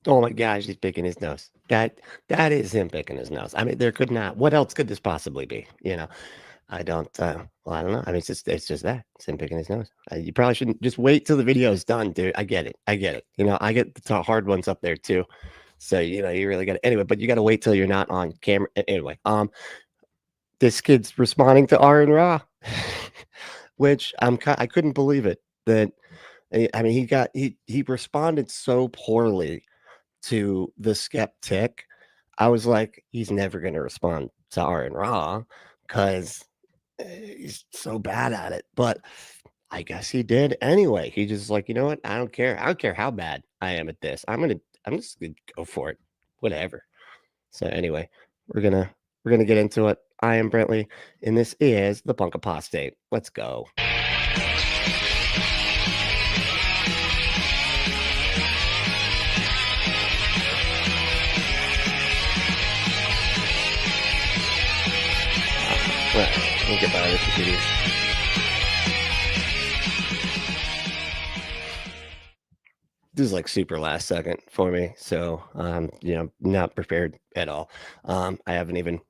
Oh my gosh, he's picking his nose. That is him picking his nose. I mean, there could not. What else could this possibly be? You know, I don't. Well, I don't know. I mean, it's just that it's him picking his nose. You probably shouldn't just wait till the video is done, dude. I get it. I get it. You know, I get the hard ones up there too. So you know, you really got to anyway. But you got to wait till you're not on camera anyway. This kid's responding to ARON RA, which I couldn't believe it that. I mean, he responded so poorly to the skeptic. I was like, he's never going to respond to ARON RA because he's so bad at it. But I guess he did anyway. He just like, you know what? I don't care. I don't care how bad I am at this. I'm just gonna go for it. Whatever. So anyway, we're gonna get into it. I am Brentley, and this is the Punk Apostate. Let's go. Let me get by this video. This is like super last second for me, so you know, not prepared at all. I haven't even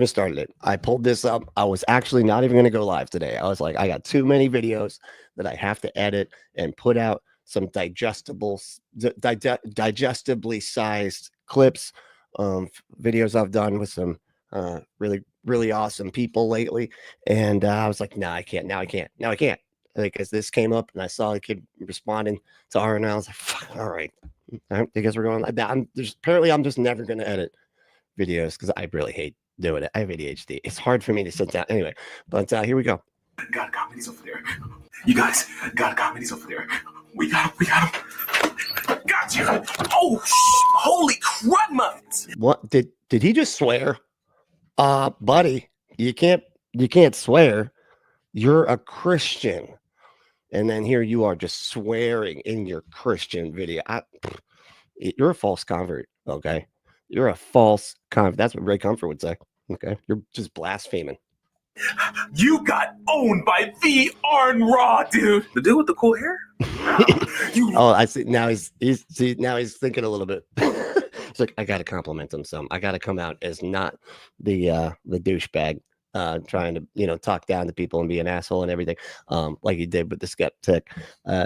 started it. I pulled this up. I was actually not even going to go live today. I was like, I got too many videos that I have to edit and put out some digestibly sized clips, videos I've done with some really awesome people lately. And I was like, I can't. Because this came up and I saw a kid responding to ARON RA. I was like, fuck, all right. I guess we're going like that. Apparently I'm just never going to edit videos because I really hate doing it. I have ADHD. It's hard for me to sit down anyway. But here we go. godComedy's over there. You guys, godComedy's over there. We got him. Got you. Oh, holy crud muffins. What did he just swear? Buddy, you can't swear. You're a Christian. And then here you are just swearing in your Christian video. You're a false convert, okay? You're a false convert. That's what Ray Comfort would say, okay? You're just blaspheming. You got owned by the ARON RA, dude. The dude with the cool hair? Oh, I see. Now he's thinking a little bit. It's like, I got to compliment him some. I got to come out as not the douchebag. Trying to, you know, talk down to people and be an asshole and everything, like he did with the skeptic.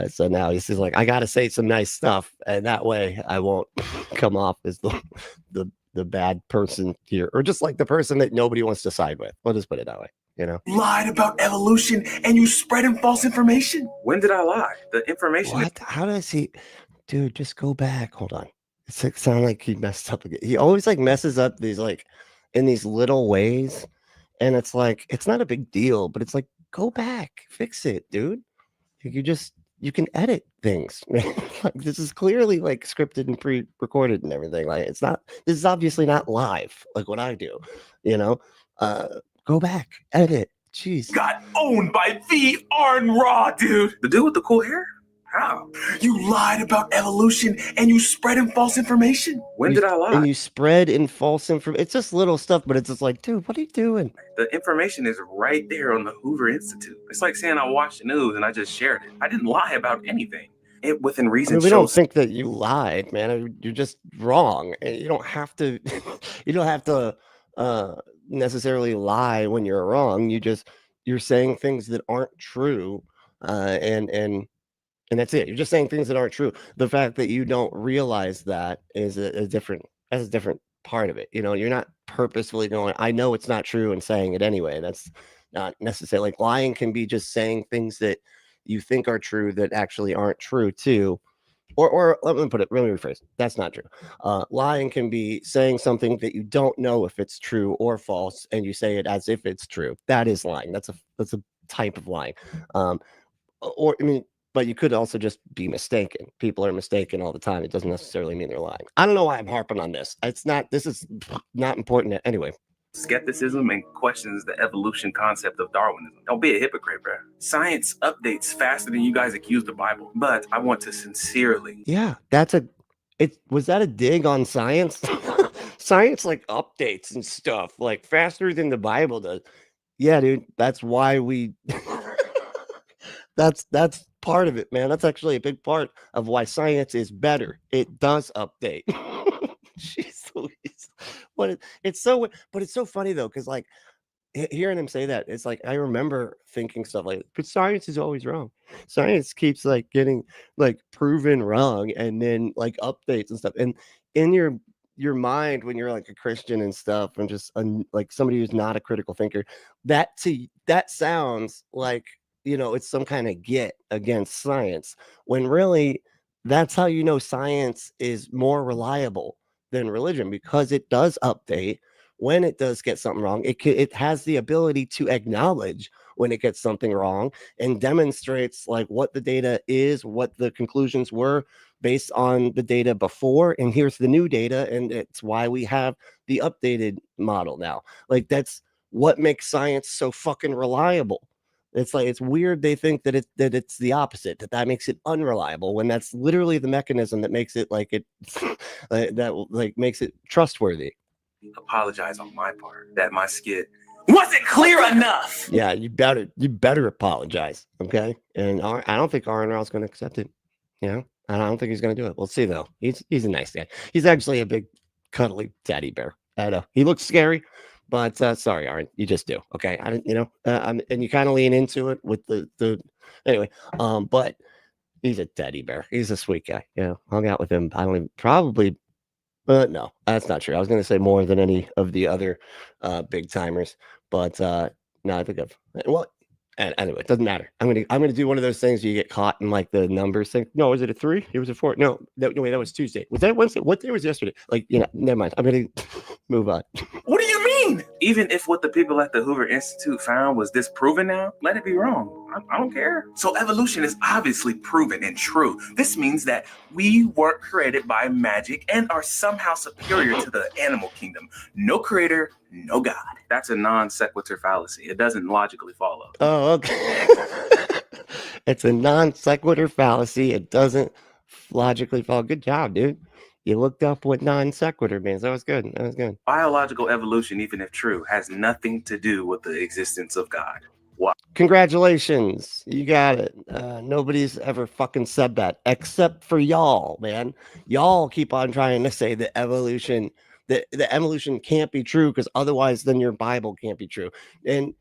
So now he's just like, I got to say some nice stuff, and that way I won't come off as the bad person here, or just like the person that nobody wants to side with. We'll just put it that way, you know. Lied about evolution and you spreading false information. When did I lie? The information. What? How does he? Dude, just go back. Hold on. It sounds like he messed up again. He always like messes up these like in these little ways. And it's like, it's not a big deal, but it's like, go back, fix it, dude. You can edit things. Like, this is clearly like scripted and pre-recorded and everything. Like, this is obviously not live, like what I do, you know. Go back, edit. Jeez. Got owned by the ARON RA, dude. The dude with the cool hair? How? You lied about evolution and you spreading false information. When did I lie? And you spread in false information. It's just little stuff, but it's just like, dude, what are you doing? The information is right there on the Hoover Institute. It's like saying I watched the news and I just shared it. I didn't lie about anything. It within reason. I mean, we don't think that you lied, man. You're just wrong. You don't have to. You don't have to necessarily lie when you're wrong. You're saying things that aren't true, and that's it. You're just saying things that aren't true. The fact that you don't realize that is a different part of it. You know, you're not purposefully going, I know it's not true, and saying it anyway. That's not necessarily like lying can be just saying things that you think are true that actually aren't true too. Or let me rephrase. That's not true. Lying can be saying something that you don't know if it's true or false, and you say it as if it's true. That is lying. That's a type of lying. But you could also just be mistaken. People are mistaken all the time. It doesn't necessarily mean they're lying. I don't know why I'm harping on this. This is not important anyway. Skepticism and questions the evolution concept of Darwinism. Don't be a hypocrite, bro. Science updates faster than you guys accuse the Bible. But I want to sincerely. Yeah, was that a dig on science? Science like updates and stuff like faster than the Bible does. Yeah, dude, that's why we that's part of it, man. That's actually a big part of why science is better. It does update. Jeez Louise. It's so, but it's so funny though, because like hearing him say that, it's like I remember thinking stuff like, but science is always wrong. Science keeps like getting like proven wrong and then like updates and stuff. And in your mind when you're like a Christian and stuff and just like somebody who's not a critical thinker, that sounds like, you know, it's some kind of get against science, when really that's how you know science is more reliable than religion, because it does update when it does get something wrong. It has the ability to acknowledge when it gets something wrong and demonstrates like what the data is, what the conclusions were based on the data before, and here's the new data, and it's why we have the updated model now. Like that's what makes science so fucking reliable. It's like it's weird they think that it's the opposite, that makes it unreliable, when that's literally the mechanism that makes it like it that like makes it trustworthy. Apologize on my part that my skit wasn't clear enough. Yeah, you better apologize, okay? And I don't think ARON RA is going to accept it. You know, I don't think he's going to do it. We'll see though. He's a nice guy. He's actually a big cuddly teddy bear. I know he looks scary, but sorry, ARON, you just do. Okay, I didn't, you know, and you kind of lean into it with the anyway. But he's a teddy bear. He's a sweet guy. You know, hung out with him. I don't even probably. No, that's not true. I was going to say more than any of the other big timers, but no, I think I've well. And anyway, it doesn't matter. I'm gonna do one of those things where you get caught in like the numbers thing. No, was it a 3? It was a 4. No, no, wait, that was Tuesday. Was that Wednesday? What day was yesterday? Like, you know, never mind. I'm gonna move on. What do you mean? Even if what the people at the Hoover Institute found was disproven now, let it be wrong. I don't care. So evolution is obviously proven and true. This means that we weren't created by magic and are somehow superior to the animal kingdom. No creator, no God. That's a non sequitur fallacy. It doesn't logically follow. Oh, okay. It's a non sequitur fallacy. It doesn't logically follow. Good job, dude. You looked up what non sequitur means. That was good. That was good. Biological evolution, even if true, has nothing to do with the existence of God. Why? Congratulations. You got it. Nobody's ever fucking said that except for y'all, man. Y'all keep on trying to say that evolution, the evolution can't be true, because otherwise then your Bible can't be true. And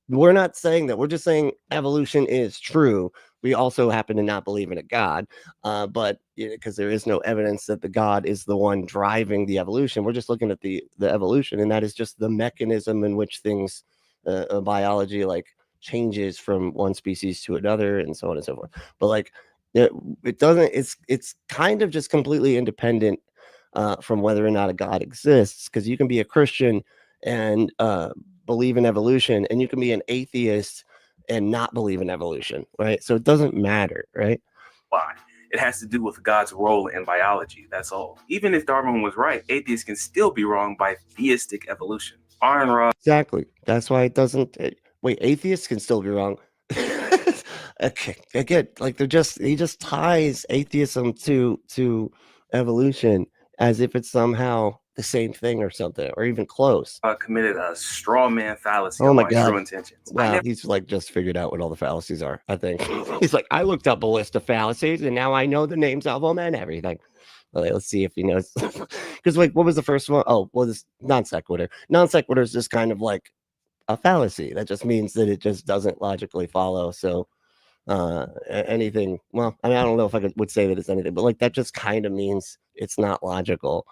we're not saying that. We're just saying evolution is true. We also happen to not believe in a God, but because there is no evidence that the God is the one driving the evolution. We're just looking at the evolution, and that is just the mechanism in which things, biology, like changes from one species to another, and so on and so forth. But like it doesn't. It's kind of just completely independent from whether or not a God exists, because you can be a Christian and believe in evolution, and you can be an atheist and not believe in evolution, right? So it doesn't matter, right? Why? It has to do with God's role in biology. That's all. Even if Darwin was right, atheists can still be wrong by theistic evolution. ARON RA. Exactly. That's why it doesn't. Wait, atheists can still be wrong. Okay, again, like he just ties atheism to evolution as if it's somehow the same thing or something, or even close. Committed a straw man fallacy. Oh on my my God. true intentions. Wow, he's like just figured out what all the fallacies are, I think. He's like, I looked up a list of fallacies and now I know the names of them and everything. Okay, let's see if he knows. Because like, what was the first one? Oh, well, this non sequitur. Non sequitur is just kind of like a fallacy. That just means that it just doesn't logically follow. So anything, well, I mean, I don't know if I would say that it's anything, but like that just kind of means it's not logical.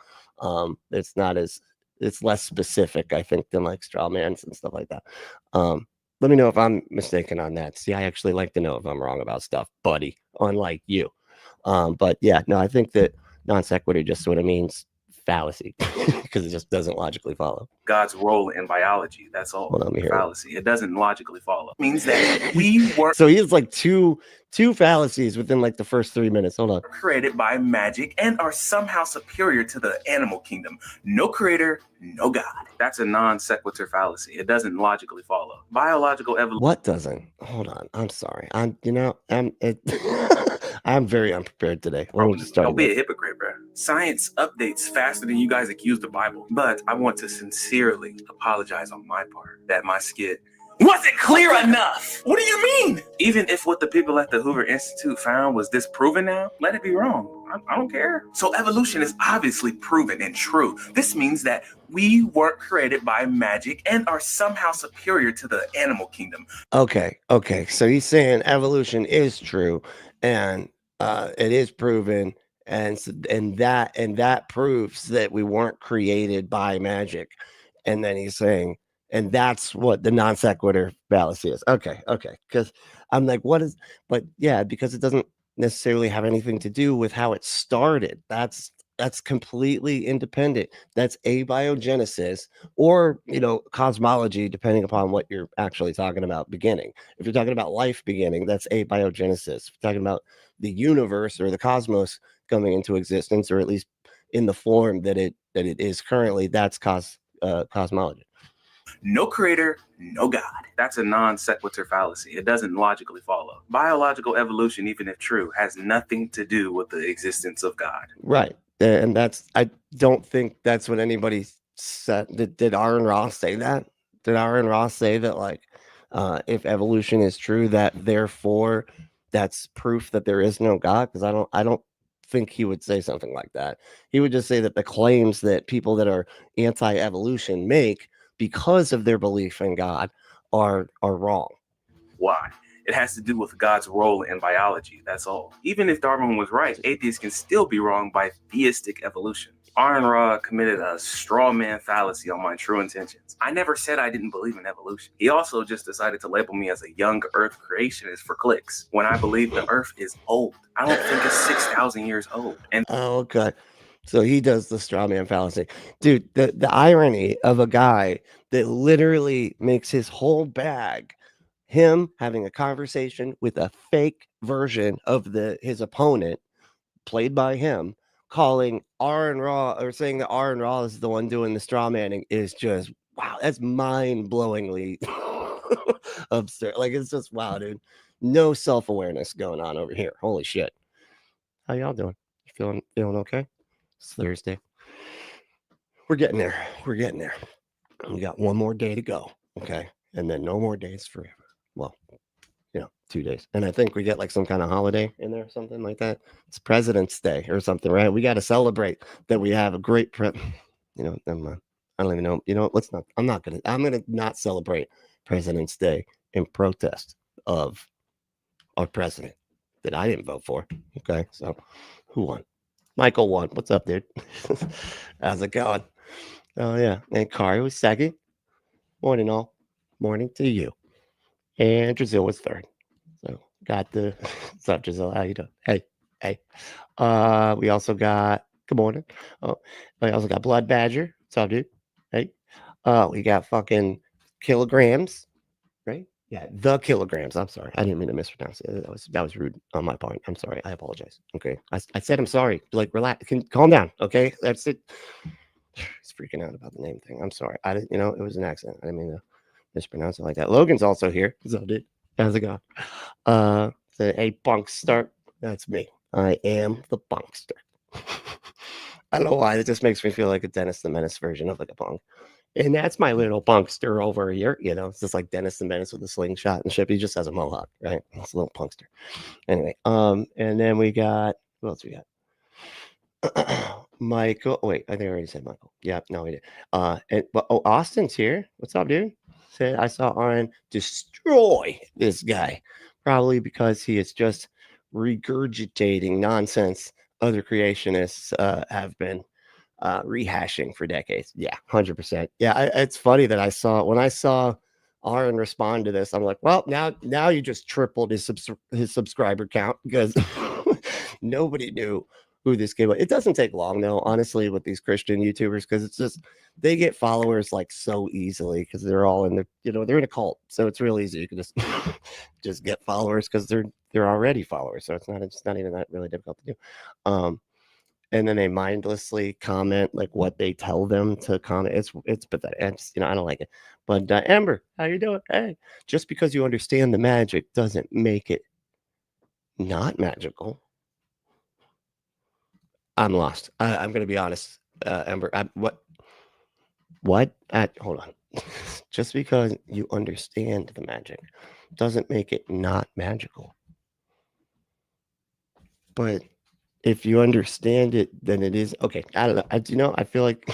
It's not as, it's less specific, I think, than like straw mans and stuff like that. Let me know if I'm mistaken on that. See, I actually like to know if I'm wrong about stuff, buddy, unlike you. But yeah, no, I think that non sequitur just sort of means fallacy, because it just doesn't logically follow. God's role in biology. That's all. Hold on, let me hear fallacy. It doesn't logically follow. It means that we were So he has like two fallacies within like the first 3 minutes. Hold on. created by magic and are somehow superior to the animal kingdom. No creator, no God. That's a non sequitur fallacy. It doesn't logically follow. Biological evolution. What doesn't? Hold on. I'm sorry. I'm very unprepared today. Let me just start. Don't be a hypocrite, bro. Science updates faster than you guys accuse the Bible. But I want to sincerely apologize on my part that my skit Was it clear enough? What do you mean? Even if what the people at the Hoover Institute found was disproven now, let it be wrong. I don't care. So evolution is obviously proven and true. This means that we weren't created by magic and are somehow superior to the animal kingdom. Okay. So he's saying evolution is true, and it is proven, and that proves that we weren't created by magic. And then he's saying, and that's what the non sequitur fallacy is. Okay. Because I'm like, what is? But yeah, because it doesn't necessarily have anything to do with how it started. That's completely independent. That's abiogenesis, or cosmology, depending upon what you're actually talking about. Beginning. If you're talking about life beginning, that's abiogenesis. If you're talking about the universe or the cosmos coming into existence, or at least in the form that it is currently, that's cosmology. No creator, no God. That's a non sequitur fallacy. It doesn't logically follow. Biological evolution, even if true, has nothing to do with the existence of God. Right. And I don't think that's what anybody said. Did ARON RA say that? Did ARON RA say that, like, if evolution is true, that therefore that's proof that there is no God? Because I don't think he would say something like that. He would just say that the claims that people that are anti-evolution make because of their belief in God are wrong. Why? It has to do with God's role in biology. That's all. Even if Darwin was right, atheists can still be wrong by theistic evolution. ARON RA committed a straw man fallacy on my true intentions. I never said I didn't believe in evolution. He also just decided to label me as a young Earth creationist for clicks, when I believe the Earth is old. I don't think it's 6,000 years old. And okay. So he does the straw man fallacy. Dude, the irony of a guy that literally makes his whole bag him having a conversation with a fake version of his opponent, played by him, calling ARON RA, or saying that ARON RA is the one doing the straw manning, is just wow. That's mind-blowingly absurd. Like, it's just wow, dude. No self-awareness going on over here. Holy shit. How y'all doing? You feeling okay? It's Thursday. We're getting there. We got one more day to go. Okay. And then no more days forever. Well, 2 days. And I think we get like some kind of holiday in there, something like that. It's President's Day or something, right? We got to celebrate that we have a great never mind. I don't even know. I'm going to not celebrate President's Day in protest of our president that I didn't vote for. Okay. So who won? Michael won. What's up, dude? How's it going? Oh, yeah. And Kari was second. Morning, all. Morning to you. And Brazil was third. So got the what's up, Giselle? How you doing? Hey. We also got good morning. Oh, we also got Blood Badger. What's up, dude? Hey. We got fucking kilograms, right? Yeah, the kilograms. I'm sorry. I didn't mean to mispronounce it. That was rude on my part. I'm sorry. I apologize. Okay. I said I'm sorry. Like, relax. Calm down. Okay. That's it. He's freaking out about the name thing. I'm sorry. I didn't, it was an accident. I didn't mean to mispronounce it like that. Logan's also here. So dude, how's it going? A punkster. That's me. I am the punkster. I don't know why. It just makes me feel like a Dennis the Menace version of like a punk. And that's my little punkster over here. It's just like Dennis the Menace with a slingshot and shit. He just has a mohawk, right? It's a little punkster. Anyway, and then we got, who else we got? Michael. Wait, I think I already said Michael. Yeah, no, we did. Austin's here. What's up, dude? I saw ARON destroy this guy, probably because he is just regurgitating nonsense other creationists have been rehashing for decades. Yeah, 100%. Yeah, it's funny that when I saw ARON respond to this, I'm like, well, now you just tripled his subscriber count, because nobody knew who this kid was. It doesn't take long, though, honestly, with these Christian YouTubers, because it's just they get followers like so easily, because they're all in they're in a cult, so it's real easy. You can just just get followers because they're already followers, so it's not even that really difficult to do. And then they mindlessly comment like what they tell them to comment. It's pathetic. I don't like it. But Amber, how you doing? Hey, just because you understand the magic doesn't make it not magical. I'm lost. I'm going to be honest, Amber. What? Hold on. just because you understand the magic doesn't make it not magical. But if you understand it, then it is okay. I don't know. I feel like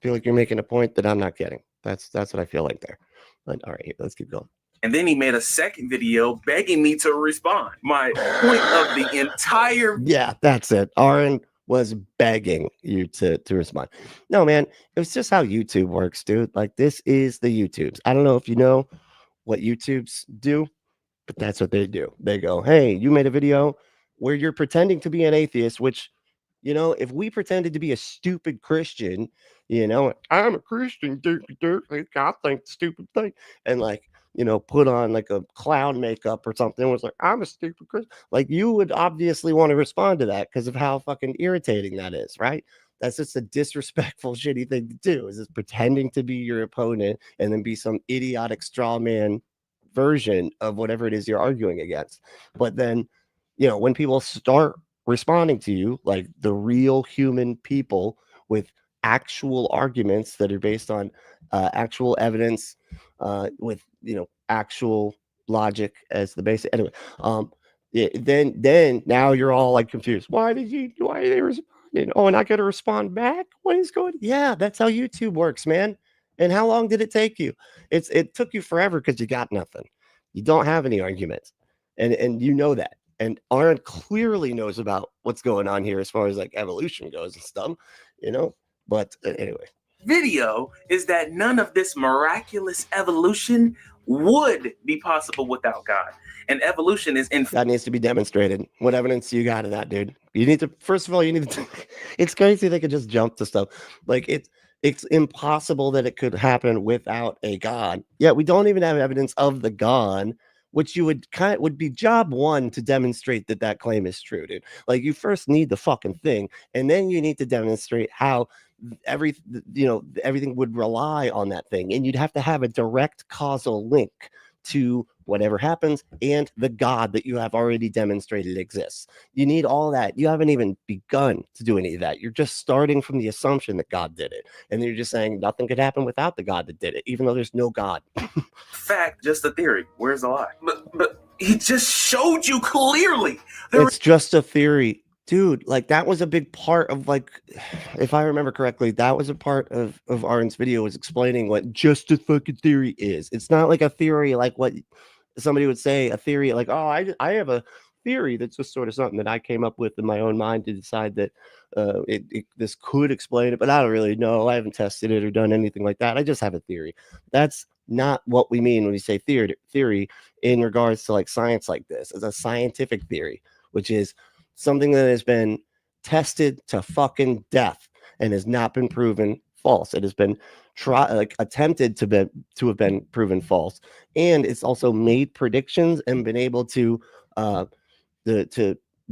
you're making a point that I'm not getting. That's what I feel like there. But all right, let's keep going. And then he made a second video begging me to respond. My point of the entire... Yeah, that's it. ARON was begging you to respond. No, man, it's just how YouTube works, dude. Like, this is the YouTubes. I don't know if you know what YouTubes do, but that's what they do. They go, hey, you made a video where you're pretending to be an atheist, which, you know, if we pretended to be a stupid Christian, you know, I'm a Christian, I think stupid thing, and like, you know, put on like a clown makeup or something, was like, I'm a stupid Christian. Like, you would obviously want to respond to that because of how fucking irritating that is, right? That's just a disrespectful, shitty thing to do, is just pretending to be your opponent and then be some idiotic straw man version of whatever it is you're arguing against. But then, you know, when people start responding to you like the real human people with actual arguments that are based on actual evidence, with, you know, actual logic as the basic, anyway, yeah, then now you're all like confused. Why are they responding? Oh, and I gotta respond back? What is going? Yeah, that's how YouTube works, man. And how long did it take you? It took you forever because you got nothing. You don't have any arguments, and you know that. And ARON clearly knows about what's going on here as far as like evolution goes and stuff, you know. But anyway, video is that none of this miraculous evolution would be possible without God. And evolution is in... that needs to be demonstrated. What evidence do you got of that, dude? You need to, first of all, you need to, it's crazy they could just jump to stuff. Like, it's impossible that it could happen without a God. Yeah, we don't even have evidence of the God, which you would be job one to demonstrate that claim is true, dude. Like, you first need the fucking thing, and then you need to demonstrate how everything would rely on that thing, and you'd have to have a direct causal link to whatever happens and the God that you have already demonstrated exists. You need all that. You haven't even begun to do any of that. You're just starting from the assumption that God did it, and then you're just saying nothing could happen without the God that did it, even though there's no God. Fact, just a theory. Where's the lie? But he just showed you clearly. It's just a theory. Dude, like, that was a big part of, like, if I remember correctly, that was a part of ARON's video, was explaining what just a fucking theory is. It's not like a theory like what somebody would say, a theory like, oh, I have a theory that's just sort of something that I came up with in my own mind to decide that this could explain it, but I don't really know. I haven't tested it or done anything like that. I just have a theory. That's not what we mean when we say theory in regards to like science like this. It's a scientific theory, which is something that has been tested to fucking death and has not been proven false. It has been attempted to have been proven false, and it's also made predictions and been able to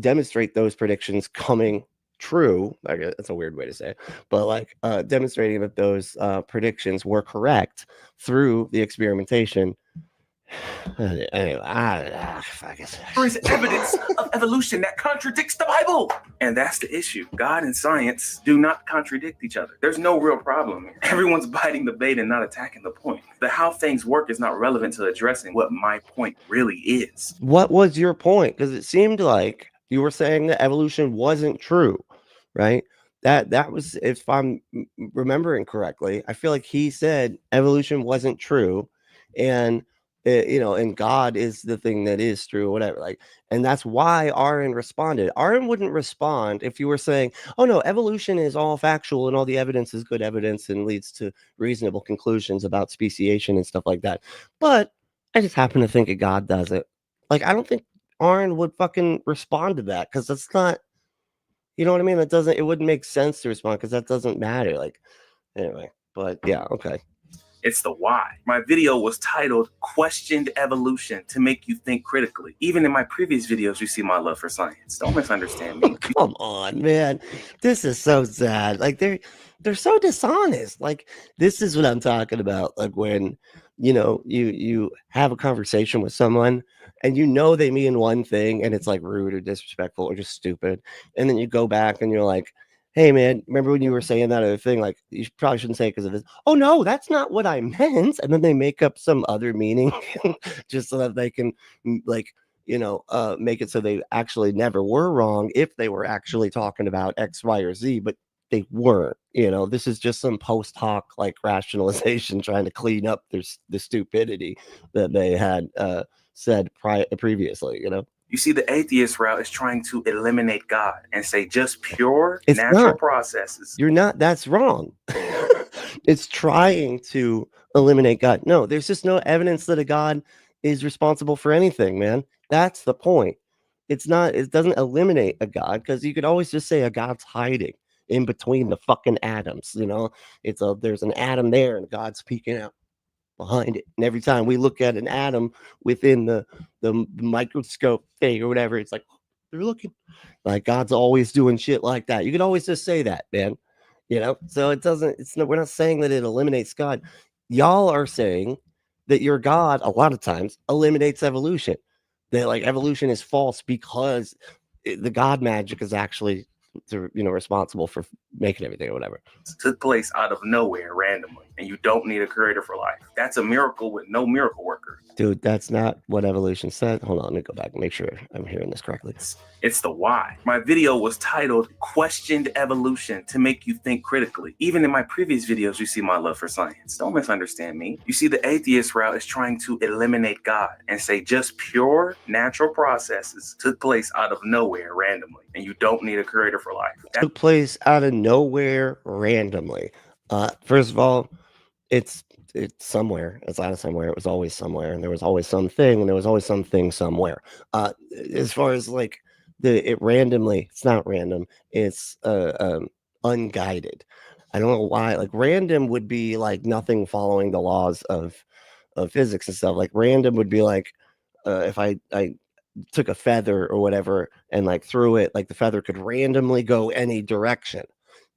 demonstrate those predictions coming true. I guess that's a weird way to say it, but like demonstrating that those predictions were correct through the experimentation. Anyway, there is evidence of evolution that contradicts the Bible. And that's the issue. God and science do not contradict each other. There's no real problem. Everyone's biting the bait and not attacking the point. The how things work is not relevant to addressing what my point really is. What was your point? Because it seemed like you were saying that evolution wasn't true, right? That was, if I'm remembering correctly, I feel like he said evolution wasn't true, and you know, and God is the thing that is true, or whatever. Like, and that's why ARON responded. ARON wouldn't respond if you were saying, "Oh no, evolution is all factual and all the evidence is good evidence and leads to reasonable conclusions about speciation and stuff like that." But I just happen to think that God does it. Like, I don't think ARON would fucking respond to that, because that's not, you know what I mean? It wouldn't make sense to respond, because that doesn't matter. Like, anyway, but yeah, okay. It's the why. My video was titled Questioned Evolution to Make You Think Critically. Even in my previous videos, you see my love for science. Don't misunderstand me. Come on, man. This is so sad. Like, they're so dishonest. Like, this is what I'm talking about. Like, when, you know, you have a conversation with someone and you know they mean one thing and it's like rude or disrespectful or just stupid. And then you go back and you're like, hey man, remember when you were saying that other thing? Like, you probably shouldn't say it because of this. Oh no, that's not what I meant. And then they make up some other meaning just so that they can like, make it so they actually never were wrong if they were actually talking about X, Y, or Z, but they weren't. This is just some post hoc like rationalization trying to clean up the stupidity that they had said previously. You see, the atheist route is trying to eliminate God and say just pure It's natural not. processes. You're not. That's wrong. It's trying to eliminate God. No, there's just no evidence that a God is responsible for anything, man. That's the point. It's not. It doesn't eliminate a God because you could always just say a God's hiding in between the fucking atoms. There's an atom there and God's peeking out behind it. And every time we look at an atom within the microscope thing or whatever, it's like they're looking. Like God's always doing shit like that. You can always just say that, man. So it doesn't. We're not saying that it eliminates God. Y'all are saying that your God a lot of times eliminates evolution. That like evolution is false because the God magic is actually responsible for making everything or whatever. Took place out of nowhere randomly, and you don't need a creator for life. That's a miracle with no miracle worker. Dude, that's not what evolution said. Hold on, let me go back and make sure I'm hearing this correctly. It's the why. My video was titled Questioned Evolution to Make You Think Critically. Even in my previous videos, you see my love for science. Don't misunderstand me. You see, the atheist route is trying to eliminate God and say just pure natural processes took place out of nowhere randomly, and you don't need a creator for life. Took place out of nowhere randomly. First of all, it's somewhere. It's out of somewhere. It was always somewhere, and there was always something, and there was always something somewhere. As far as like it randomly, it's not random. It's unguided. I don't know why. Like random would be like nothing following the laws of physics and stuff. Like random would be like if I took a feather or whatever and like threw it, like the feather could randomly go any direction.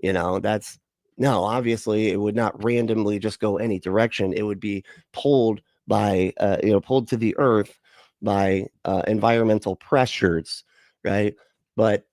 That's no, obviously it would not randomly just go any direction. It would be pulled by pulled to the earth by environmental pressures, right? But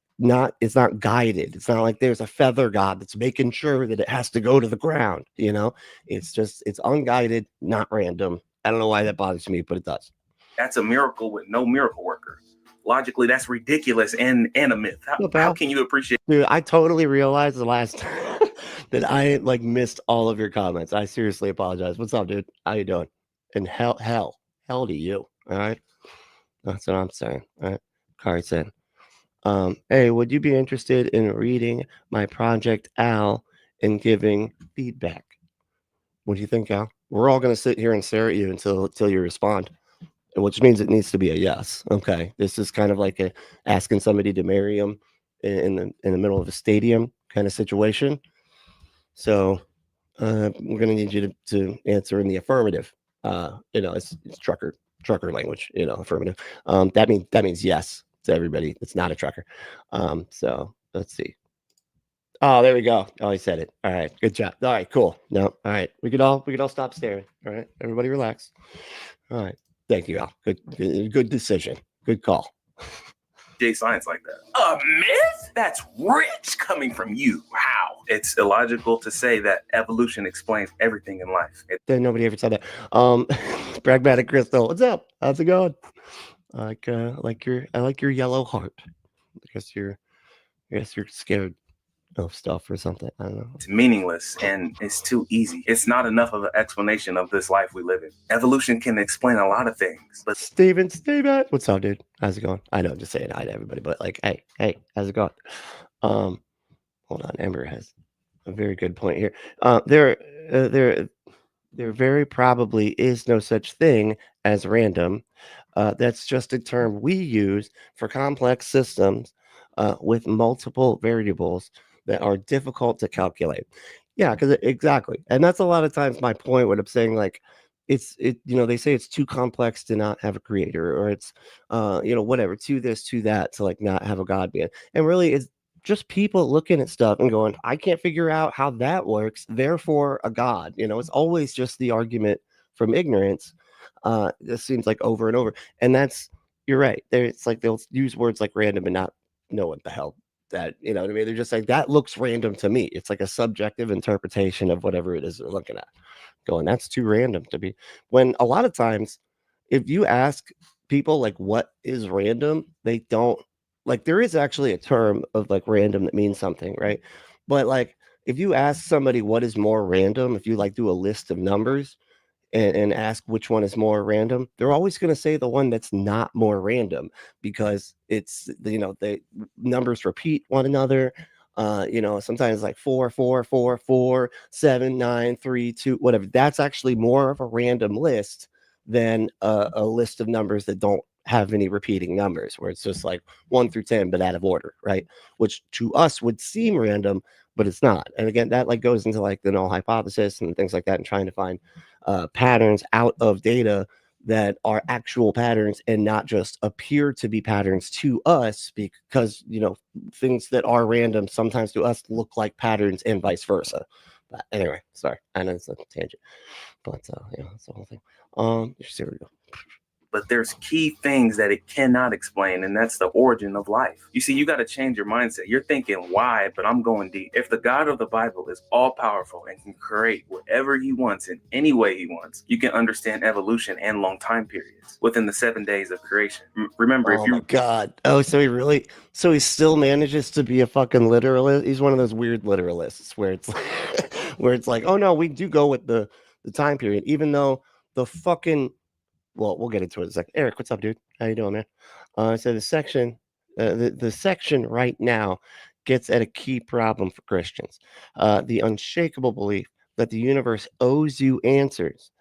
it's not guided. It's not like there's a feather god that's making sure that it has to go to the ground. It's unguided, not random. I don't know why that bothers me, but it does. That's a miracle with no miracle worker. Logically, that's ridiculous and a myth. How can you appreciate? Dude, I totally realized the last time that I like missed all of your comments. I seriously apologize. What's up, dude? How you doing? And hell to you. All right. That's what I'm saying. All right. Kari said, hey, would you be interested in reading my project, Al, and giving feedback? What do you think, Al? We're all gonna sit here and stare at you until you respond. Which means it needs to be a yes. Okay, this is kind of like asking somebody to marry him in the middle of a stadium kind of situation. So we're gonna need you to answer in the affirmative. It's trucker language. Affirmative. That means yes to everybody. It's not a trucker. So let's see. Oh, there we go. Oh, he said it. All right, good job. All right, cool. No, all right, we could all stop staring. All right, everybody relax. All right. Thank you, Al. Good decision. Good call. Science like that. A myth? That's rich coming from you. How? It's illogical to say that evolution explains everything in life. Nobody ever said that. Pragmatic Crystal, what's up? How's it going? I like your yellow heart. I guess you're scared of stuff or something. I don't know. It's meaningless and it's too easy. It's not enough of an explanation of this life we live in. Evolution can explain a lot of things, but Steven, what's up, dude? How's it going? I know I'm just saying hi to everybody, but like, hey, how's it going? Hold on, Amber has a very good point here. There very probably is no such thing as random. That's just a term we use for complex systems with multiple variables that are difficult to calculate. Yeah, because exactly. And that's a lot of times my point when I'm saying like they say it's too complex to not have a creator, or it's whatever, to this, to that, to like not have a God being. And really it's just people looking at stuff and going, I can't figure out how that works, therefore a God. It's always just the argument from ignorance. This seems like over and over. And you're right. It's like they'll use words like random and not know what the hell that, you know what I mean? They're just like, that looks random to me. It's like a subjective interpretation of whatever it is they're looking at. Going, that's too random to be. When a lot of times, if you ask people like what is random, they don't like. There is actually a term of like random that means something, right? But like, if you ask somebody what is more random, if you like do a list of numbers, and ask which one is more random, they're always going to say the one that's not more random, because it's, you know, the numbers repeat one another. You know, sometimes like 4, 4, 4, 4, 7, 9, 3, 2, whatever. That's actually more of a random list than a list of numbers that don't have any repeating numbers, where it's just like 1 through 10, but out of order, right? Which to us would seem random, but it's not. And again, that like goes into like the null hypothesis and things like that, and trying to find patterns out of data that are actual patterns and not just appear to be patterns to us, because, you know, things that are random sometimes to us look like patterns and vice versa. But anyway, sorry, I know it's a tangent, but yeah, that's the whole thing. Here we go. But there's key things that it cannot explain, and that's the origin of life. You see, you got to change your mindset. You're thinking why, but I'm going deep. If the God of the Bible is all powerful and can create whatever he wants in any way he wants, you can understand evolution and long time periods within the 7 days of creation. Remember, if you... my God. Oh, so he still manages to be a fucking literalist. He's one of those weird literalists where it's like, where it's like, oh no, we do go with the time period, even though the fucking... Well, we'll get into it in a second. Eric, what's up, dude? How you doing, man? So the section right now gets at a key problem for Christians: the unshakable belief that the universe owes you answers,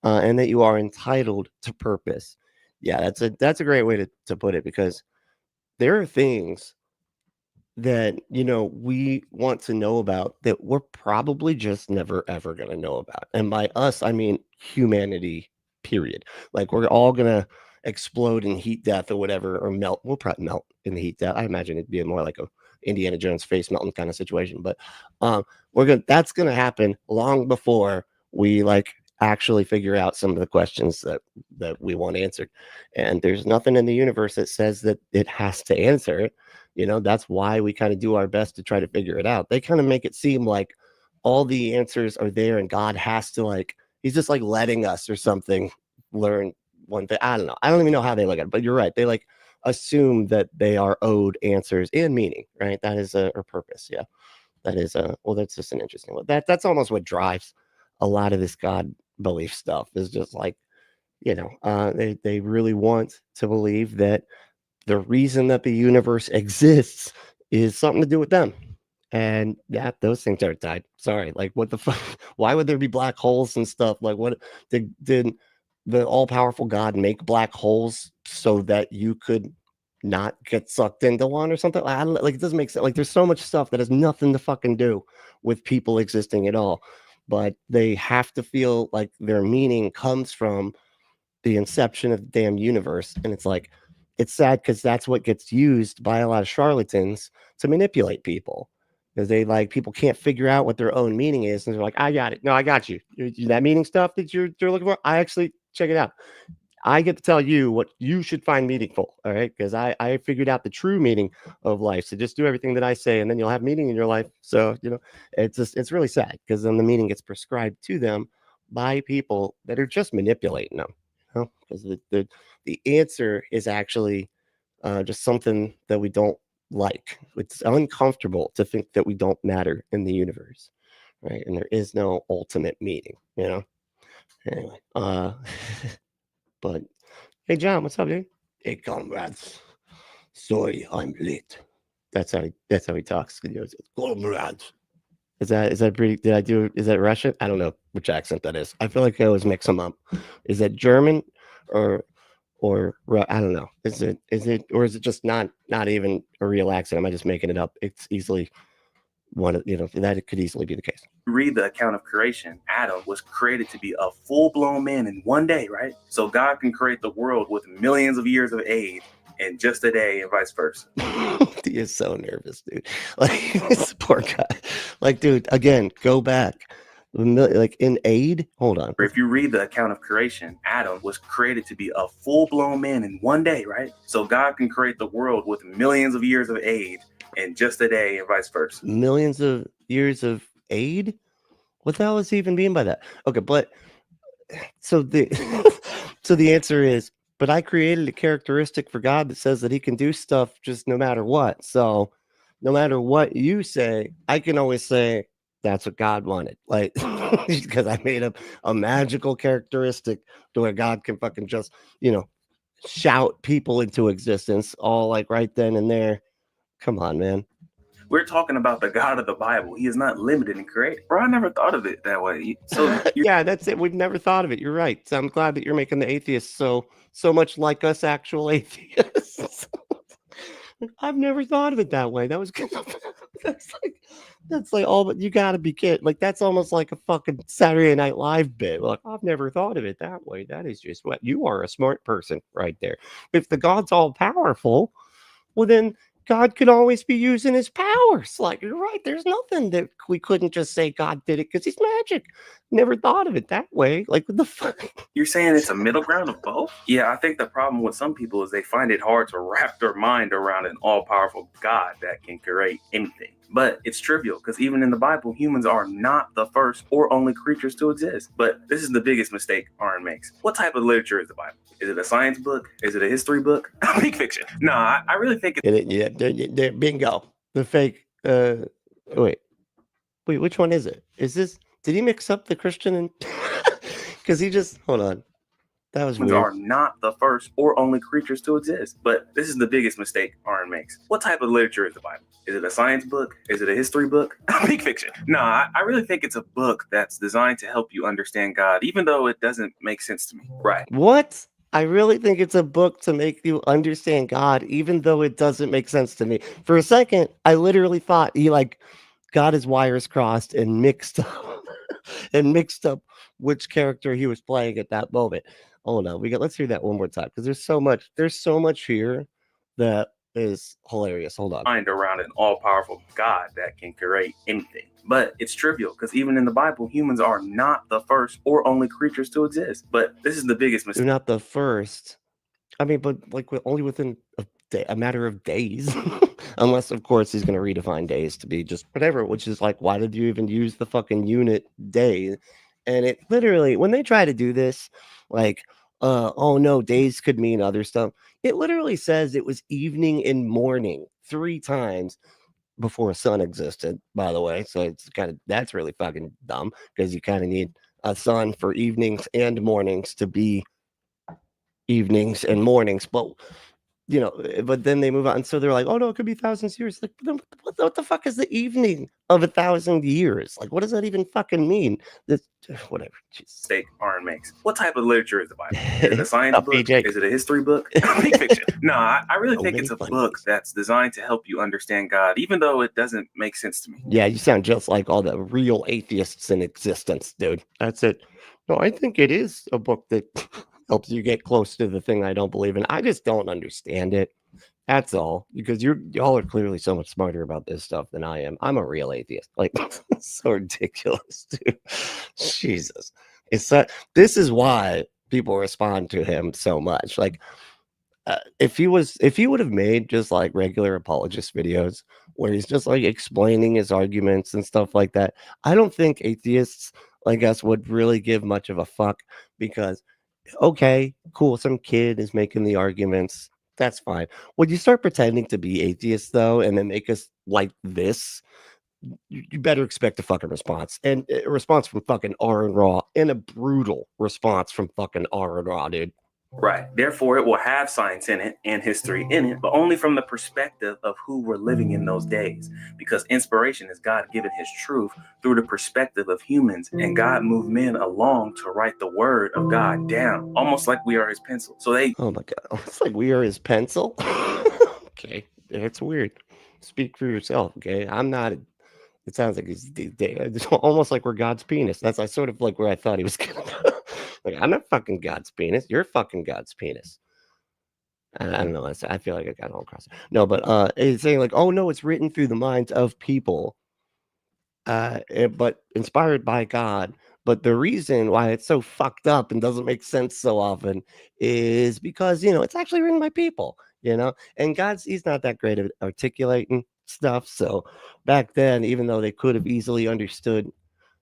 and that you are entitled to purpose. Yeah, that's a great way to put it, because there are things that, you know, we want to know about that we're probably just never ever going to know about. And by us, I mean humanity, period. Like, we're all going to explode in heat death or whatever, or melt. We'll probably melt in the heat death. I imagine it'd be more like a Indiana Jones face melting kind of situation. But that's going to happen long before we like actually figure out some of the questions that we want answered. And there's nothing in the universe that says that it has to answer it. You know, that's why we kind of do our best to try to figure it out. They kind of make it seem like all the answers are there and God has to, like, he's just like letting us or something learn one thing. I don't know. I don't even know how they look at it, but you're right. They like assume that they are owed answers and meaning, right? That is or purpose. Yeah. That is well, that's just an interesting one. That's almost what drives a lot of this God belief stuff, is just like, you know, they really want to believe that the reason that the universe exists is something to do with them. And yeah, those things are tied. Sorry, like, what the fuck? Why would there be black holes and stuff? Like, what did the all-powerful God make black holes so that you could not get sucked into one or something? I don't, like, it doesn't make sense. Like, there's so much stuff that has nothing to fucking do with people existing at all, but they have to feel like their meaning comes from the inception of the damn universe. And it's like, it's sad because that's what gets used by a lot of charlatans to manipulate people, because they like, people can't figure out what their own meaning is, and they're like, I got it. No, I got you. That meaning stuff that you're looking for, I actually check it out. I get to tell you what you should find meaningful. All right, because I figured out the true meaning of life. So just do everything that I say, and then you'll have meaning in your life. So, you know, it's really sad, because then the meaning gets prescribed to them by people that are just manipulating them. Because the answer is actually just something that we don't like. It's uncomfortable to think that we don't matter in the universe, right? And there is no ultimate meaning, you know. Anyway, but hey, John, what's up, dude? Hey, comrades. Sorry, I'm late. That's how he talks. He goes, comrades. Is that pretty? Did I do? Is that Russian? I don't know which accent that is. I feel like I always mix them up. Is that German or I don't know. Is it or is it just not even a real accent? Am I just making it up? It's easily one. You know, that it could easily be the case. Read the account of creation. Adam was created to be a full-blown man in one day, right? So God can create the world with millions of years of age in just a day, and vice versa. He is so nervous, dude. Like, this poor guy. Like, dude, again, go back. Like, in aid, hold on. If you read the account of creation, Adam was created to be a full-blown man in one day, right? So God can create the world with millions of years of age in just a day and vice versa. Millions of years of aid? What the hell does he even mean by that? Okay, but so the so the answer is, but I created a characteristic for God that says that he can do stuff just no matter what. So no matter what you say, I can always say that's what God wanted. Like, because I made a magical characteristic to where God can fucking just, shout people into existence all like right then and there. Come on, man. We're talking about the God of the Bible. He is not limited in creating. Bro, I never thought of it that way. So yeah, that's it. We've never thought of it. You're right. So I'm glad that you're making the atheists so much like us actual atheists. I've never thought of it that way. That was good. that's like all, but you gotta be kidding. Like that's almost like a fucking Saturday Night Live bit. Like I've never thought of it that way. That is just what you are, a smart person right there. If the God's all powerful, well then God could always be using his powers. Like, you're right. There's nothing that we couldn't just say God did it because he's magic. Never thought of it that way. Like, what the fuck? You're saying it's a middle ground of both? Yeah, I think the problem with some people is they find it hard to wrap their mind around an all-powerful God that can create anything. But it's trivial because even in the Bible, humans are not the first or only creatures to exist. But this is the biggest mistake Aaron makes. What type of literature is the Bible? Is it a science book? Is it a history book? Fake fiction. No, I really think it's... bingo. The fake... Wait, which one is it? Is this... Did he mix up the Christian and... Because he just... Hold on. That was weird. Are not the first or only creatures to exist. But this is the biggest mistake Aaron makes. What type of literature is the Bible? Is it a science book? Is it a history book? Fake fiction. No, I really think it's a book that's designed to help you understand God, even though it doesn't make sense to me. Right. What? I really think it's a book to make you understand God, even though it doesn't make sense to me. For a second, I literally thought he got his wires crossed and mixed up which character he was playing at that moment. Oh no, let's hear that one more time because there's so much here that is hilarious. Hold on. Mind around an all-powerful God that can create anything. But it's trivial because even in the Bible, humans are not the first or only creatures to exist. But this is the biggest mistake. They're not the first. I mean, but only within a matter of days. Unless, of course, he's going to redefine days to be just whatever, which is like, why did you even use the fucking unit day? And it literally, when they try to do this, oh no, days could mean other stuff. It literally says it was evening and morning 3 times before sun existed, by the way. So it's that's really fucking dumb because you kind of need a sun for evenings and mornings to be evenings and mornings. But but then they move on. So they're like, oh no, it could be thousands of years. Like, what the fuck is the evening of 1,000 years? Like, what does that even fucking mean? Whatever. Mistake Aaron makes. What type of literature is the Bible? Is it a science book? PJ. Is it a history book? Fake fiction. No, I really think it's a book that's designed to help you understand God, even though it doesn't make sense to me. Yeah, you sound just like all the real atheists in existence, dude. That's it. No, I think it is a book that helps you get close to the thing I don't believe in. I just don't understand it. That's all. Because y'all are clearly so much smarter about this stuff than I am. I'm a real atheist. Like, it's so ridiculous, dude. Jesus. This is why people respond to him so much. Like, if he would have made just like regular apologist videos where he's just like explaining his arguments and stuff like that, I don't think atheists like us would really give much of a fuck because, okay, cool, some kid is making the arguments. That's fine. When you start pretending to be atheists, though, and then make us like this, you better expect a fucking response. And a response from fucking ARON RA, and a brutal response from fucking ARON RA, dude. Right. Therefore, it will have science in it and history in it, but only from the perspective of who were living in those days. Because inspiration is God giving his truth through the perspective of humans, and God moved men along to write the word of God down, almost like we are his pencil. So oh my God, it's like we are his pencil. Okay, that's weird. Speak for yourself. Okay, I'm not. It sounds like it's almost like we're God's penis. That's sort of like where I thought he was going. Like, I'm not fucking God's penis. You're fucking God's penis. I don't know. I feel like I got all across. No, but it's saying like, oh no, it's written through the minds of people, but inspired by God. But the reason why it's so fucked up and doesn't make sense so often is because it's actually written by people. And he's not that great at articulating stuff. So back then, even though they could have easily understood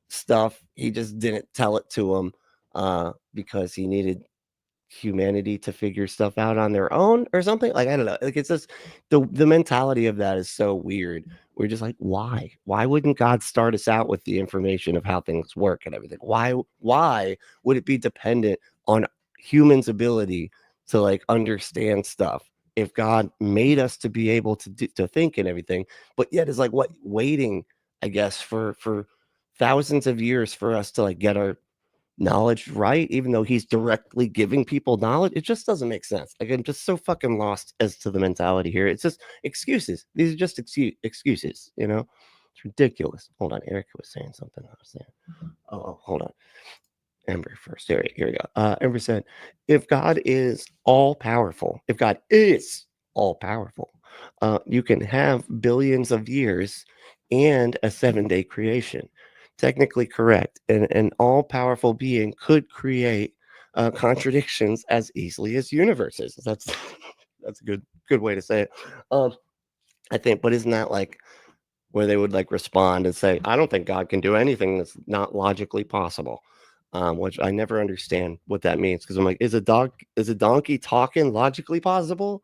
stuff, he just didn't tell it to them because he needed humanity to figure stuff out on their own or something. Like, I don't know. Like, it's just the mentality of that is so weird. We're just like, why wouldn't God start us out with the information of how things work and everything? Why would it be dependent on humans' ability to like understand stuff if God made us to be able to think and everything, but yet is like what waiting, I guess, for thousands of years for us to like get our knowledge right, even though he's directly giving people knowledge? It just doesn't make sense. Like, I'm just so fucking lost as to the mentality here. It's just excuses. These are just excuses, you know? It's ridiculous. Hold on, Erica was saying something. I was saying, oh, hold on. Ember first. Here we go. Ember said, if God is all powerful, you can have billions of years and a 7-day creation. Technically correct. And an all powerful being could create contradictions as easily as universes. That's a good way to say it. I think, but isn't that like where they would like respond and say, I don't think God can do anything that's not logically possible. Which I never understand what that means, because I'm like, is a donkey talking logically possible?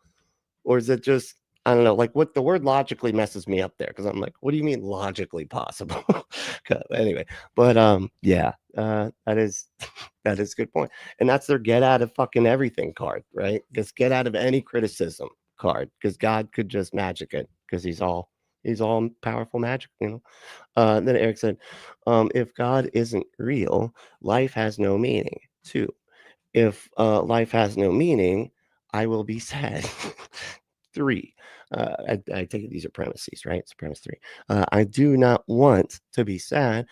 Or is it just, I don't know, like what the word logically messes me up there, because I'm like, what do you mean logically possible? Anyway, but yeah, that is a good point. And that's their get out of fucking everything card, right? Just get out of any criticism card, because God could just magic it, because he's all powerful magic, you know. Then Eric said, if God isn't real, life has no meaning. 2, if life has no meaning, I will be sad. 3, I take it these are premises, right? It's premise 3. I do not want to be sad.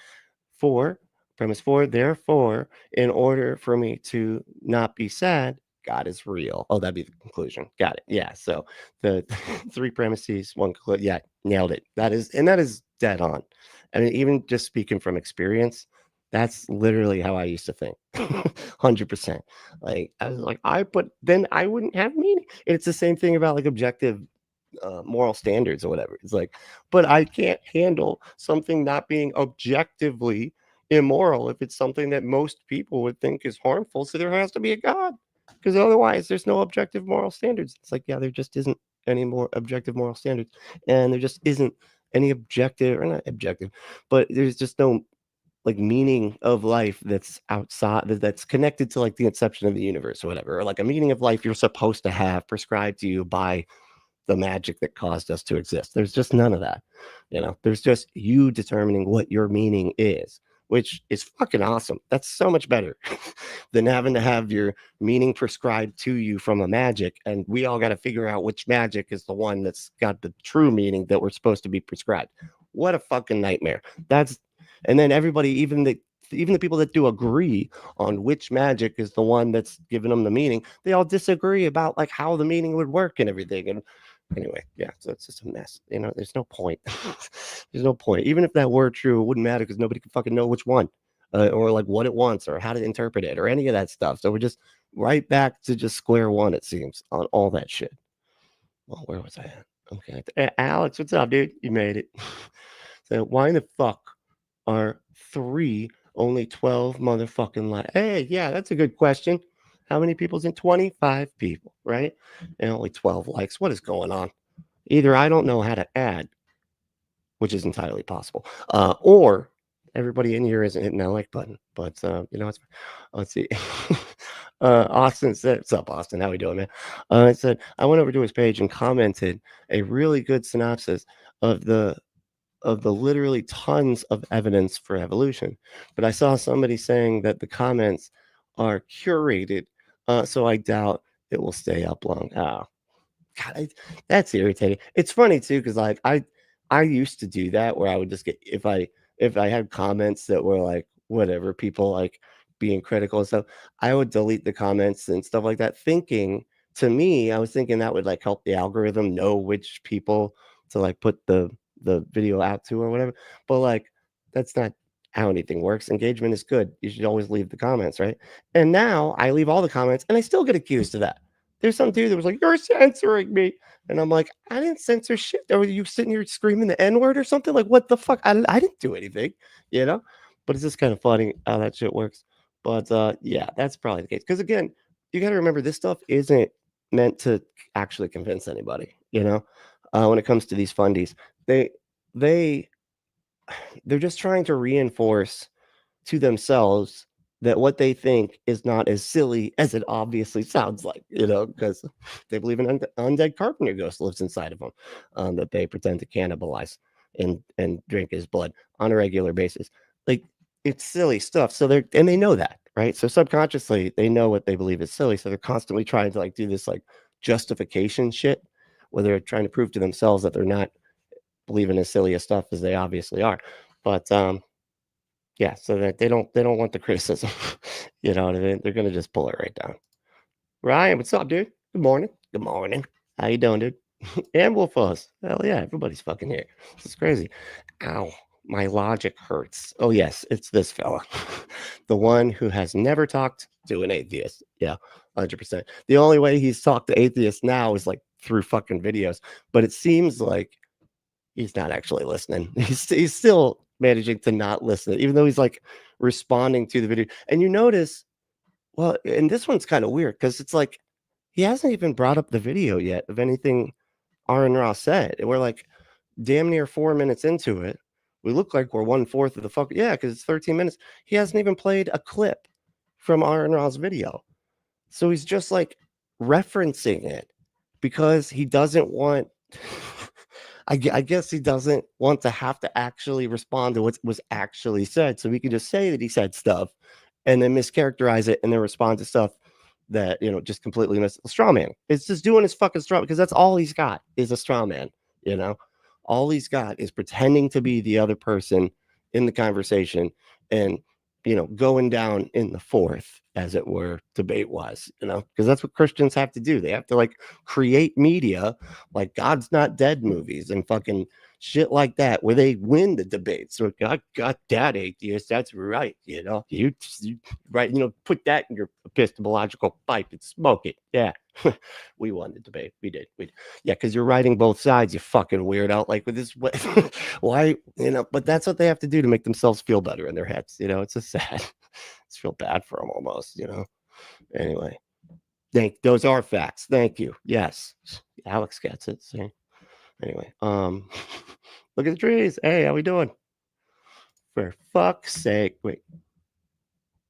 4, premise 4, therefore, in order for me to not be sad, God is real. Oh, that'd be the conclusion. Got it. Yeah. So the 3 premises, 1 conclusion. Yeah, nailed it. That is dead on. I mean, even just speaking from experience, that's literally how I used to think. 100%. Like, I was like, then I wouldn't have meaning. And it's the same thing about like objective moral standards or whatever. It's like, but I can't handle something not being objectively immoral if it's something that most people would think is harmful. So there has to be a God, because otherwise there's no objective moral standards. It's like, yeah, there just isn't any more objective moral standards, and there just isn't any objective, or not objective, but there's just no like meaning of life that's outside, that's connected to like the inception of the universe or whatever, or like a meaning of life you're supposed to have prescribed to you by the magic that caused us to exist. There's just none of that. You know, there's just you determining what your meaning is, which is fucking awesome. That's so much better than having to have your meaning prescribed to you from a magic. And we all got to figure out which magic is the one that's got the true meaning that we're supposed to be prescribed. What a fucking nightmare. And then everybody, even the people that do agree on which magic is the one that's giving them the meaning, they all disagree about like how the meaning would work and everything. And anyway, yeah, so it's just a mess. You know, there's no point. There's no point. Even if that were true, it wouldn't matter, because nobody could fucking know which one, or like what it wants, or how to interpret it, or any of that stuff. So we're just right back to just square one, it seems, on all that shit. Well, where was I at? Okay, Alex, what's up, dude? You made it. So why in the fuck are 3 only 12 motherfucking likes? Hey, yeah, that's a good question. How many people's in 25 people, right? And only 12 likes. What is going on? Either I don't know how to add, which is entirely possible, or everybody in here isn't hitting that like button. But you know, let's see. Austin said, "What's up, Austin? How we doing, man?" It said, I went over to his page and commented a really good synopsis of the literally tons of evidence for evolution. But I saw somebody saying that the comments are curated, so I doubt it will stay up long. Oh, God, that's irritating. It's funny too, because like I used to do that, where I would just get, if I had comments that were like whatever, people like being critical and stuff, I would delete the comments and stuff like that, thinking, to me, I was thinking that would like help the algorithm know which people to like put the video out to or whatever. But like, that's not how anything works. Engagement is good. You should always leave the comments, right? And now I leave all the comments and I still get accused of that. There's some dude that was like, "You're censoring me," and I'm like, "I didn't censor shit." Or you sitting here screaming the N word or something? Like, what the fuck? I didn't do anything, you know. But it's just kind of funny how that shit works. But yeah, that's probably the case. Because again, you got to remember this stuff isn't meant to actually convince anybody. You know, when it comes to these fundies, they they they're just trying to reinforce to themselves that what they think is not as silly as it obviously sounds like, you know, because they believe an undead carpenter ghost lives inside of them, that they pretend to cannibalize and drink his blood on a regular basis. Like, it's silly stuff. So they know that, right? So subconsciously they know what they believe is silly. So they're constantly trying to like do this like justification shit where they're trying to prove to themselves that they're not believing as silly as stuff as they obviously are. But yeah, so that they don't want the criticism. You know what I mean? They're gonna just pull it right down. Ryan, what's up, dude? Good morning. Good morning. How you doing, dude? And Wolfos. Hell yeah, everybody's fucking here. This is crazy. Ow, my logic hurts. Oh yes, it's this fella. The one who has never talked to an atheist. Yeah, 100%. The only way he's talked to atheists now is like through fucking videos. But it seems like he's not actually listening. He's still managing to not listen, even though he's like responding to the video. And you notice, well, and this one's kind of weird because it's like he hasn't even brought up the video yet of anything ARON RA said. And we're like damn near 4 minutes into it. We look like we're 1/4 of the fuck. Yeah, because it's 13 minutes. He hasn't even played a clip from ARON RA's video. So he's just like referencing it because he doesn't want I guess he doesn't want to have to actually respond to what was actually said. So we can just say that he said stuff and then mischaracterize it and then respond to stuff that, you know, just completely miss straw man. It's just doing his fucking straw because that's all he's got is a straw man, you know. All he's got is pretending to be the other person in the conversation and, you know, going down in the fourth, as it were, debate wise, you know, because that's what Christians have to do. They have to like create media like God's Not Dead movies and fucking shit like that, where they win the debate. So God got that, atheist. That's right. You know, you right. You know, put that in your epistemological pipe and smoke it. Yeah, we won the debate. We did. Yeah, because you're writing both sides. You fucking weirdo. Like with this, why? You know, but that's what they have to do to make themselves feel better in their heads. You know, it's just sad. It's feel bad for them almost. You know. Anyway, those are facts. Thank you. Yes, Alex gets it. See. Anyway, look at the trees. Hey, how we doing? For fuck's sake. Wait.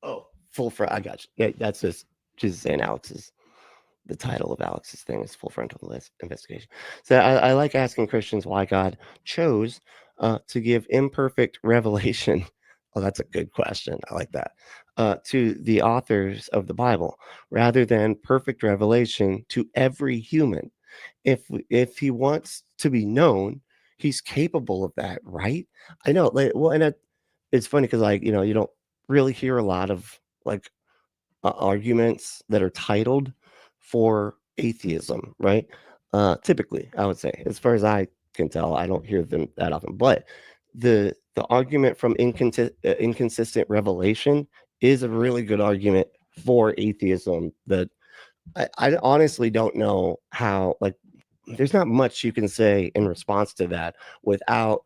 Oh, full front. I got you. Yeah, that's just saying Alex's. The title of Alex's thing is Full Frontal Investigation. So I like asking Christians why God chose to give imperfect revelation. Oh, that's a good question. I like that. To the authors of the Bible, rather than perfect revelation to every human. If he wants to be known, he's capable of that, right? I know. Like, well, and it's funny because, like, you know, you don't really hear a lot of like arguments that are titled for atheism, right? Typically, I would say, as far as I can tell, I don't hear them that often. But the argument from inconsistent revelation is a really good argument for atheism. That I honestly don't know how. Like, there's not much you can say in response to that without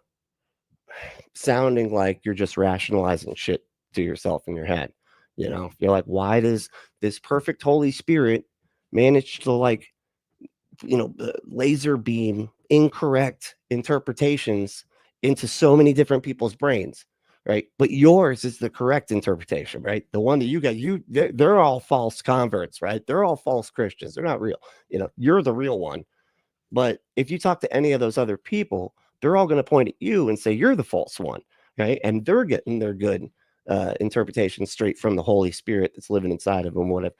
sounding like you're just rationalizing shit to yourself in your head. You know, you're like, why does this perfect Holy Spirit manage to like, you know, laser beam incorrect interpretations into so many different people's brains, right? But yours is the correct interpretation, right? The one that you got, they're all false converts, right? They're all false Christians. They're not real. You know, you're the real one. But if you talk to any of those other people, they're all going to point at you and say you're the false one, right? And they're getting their good interpretation straight from the Holy Spirit that's living inside of them, whatever.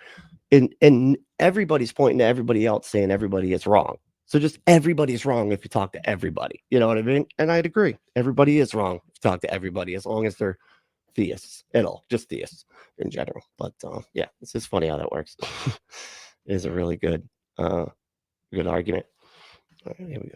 And everybody's pointing to everybody else saying everybody is wrong. So just everybody's wrong if you talk to everybody. You know what I mean? And I'd agree. Everybody is wrong if you talk to everybody, as long as they're theists at all, just theists in general. But yeah, it's just funny how that works. It is a really good argument. All right, here we go.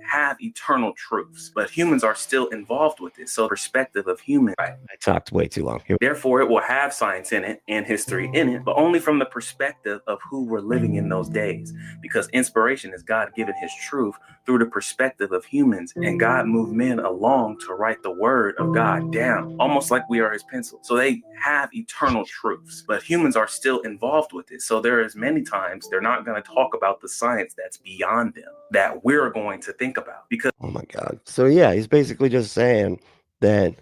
have eternal truths, but humans are still involved with it. So the perspective of human, right? I talked way too long. Therefore, it will have science in it and history in it, but only from the perspective of who we're living in those days. Because inspiration is God giving his truth through the perspective of humans, and God moved men along to write the word of God down, almost like we are his pencil. So they have eternal truths, but humans are still involved with it. So there is many times they're not going to talk about the science that's beyond them that we're going to think about. Because oh my God. So yeah, he's basically just saying that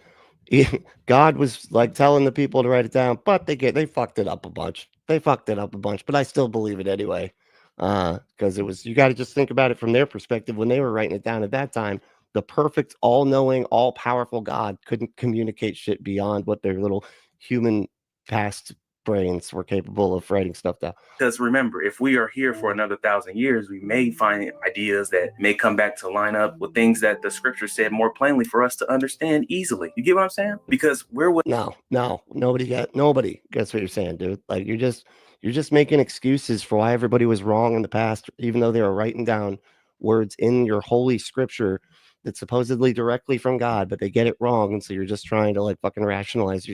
God was like telling the people to write it down, but they fucked it up a bunch. They fucked it up a bunch, but I still believe it anyway. Because it was, you got to just think about it from their perspective. When they were writing it down at that time, the perfect, all-knowing, all-powerful God couldn't communicate shit beyond what their little human past brains were capable of writing stuff down. Because remember, if we are here for another 1,000 years, we may find ideas that may come back to line up with things that the scripture said more plainly for us to understand easily. You get what I'm saying? Because we're with nobody gets what you're saying, dude. Like you're just making excuses for why everybody was wrong in the past, even though they were writing down words in your holy scripture that's supposedly directly from God, but they get it wrong, and so you're just trying to like fucking rationalize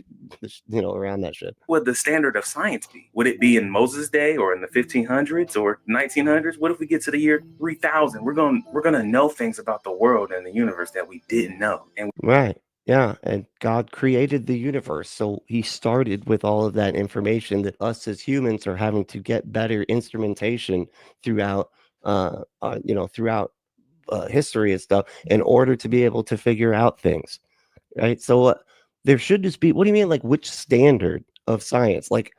around that shit. What would the standard of science be? Would it be in Moses' day or in the 1500s or 1900s? What if we get to the year 3000? We're gonna know things about the world and the universe that we didn't know. And right. Yeah, and God created the universe, so he started with all of that information that us as humans are having to get better instrumentation throughout history and stuff in order to be able to figure out things, right? So there should just be, what do you mean, like which standard of science? Like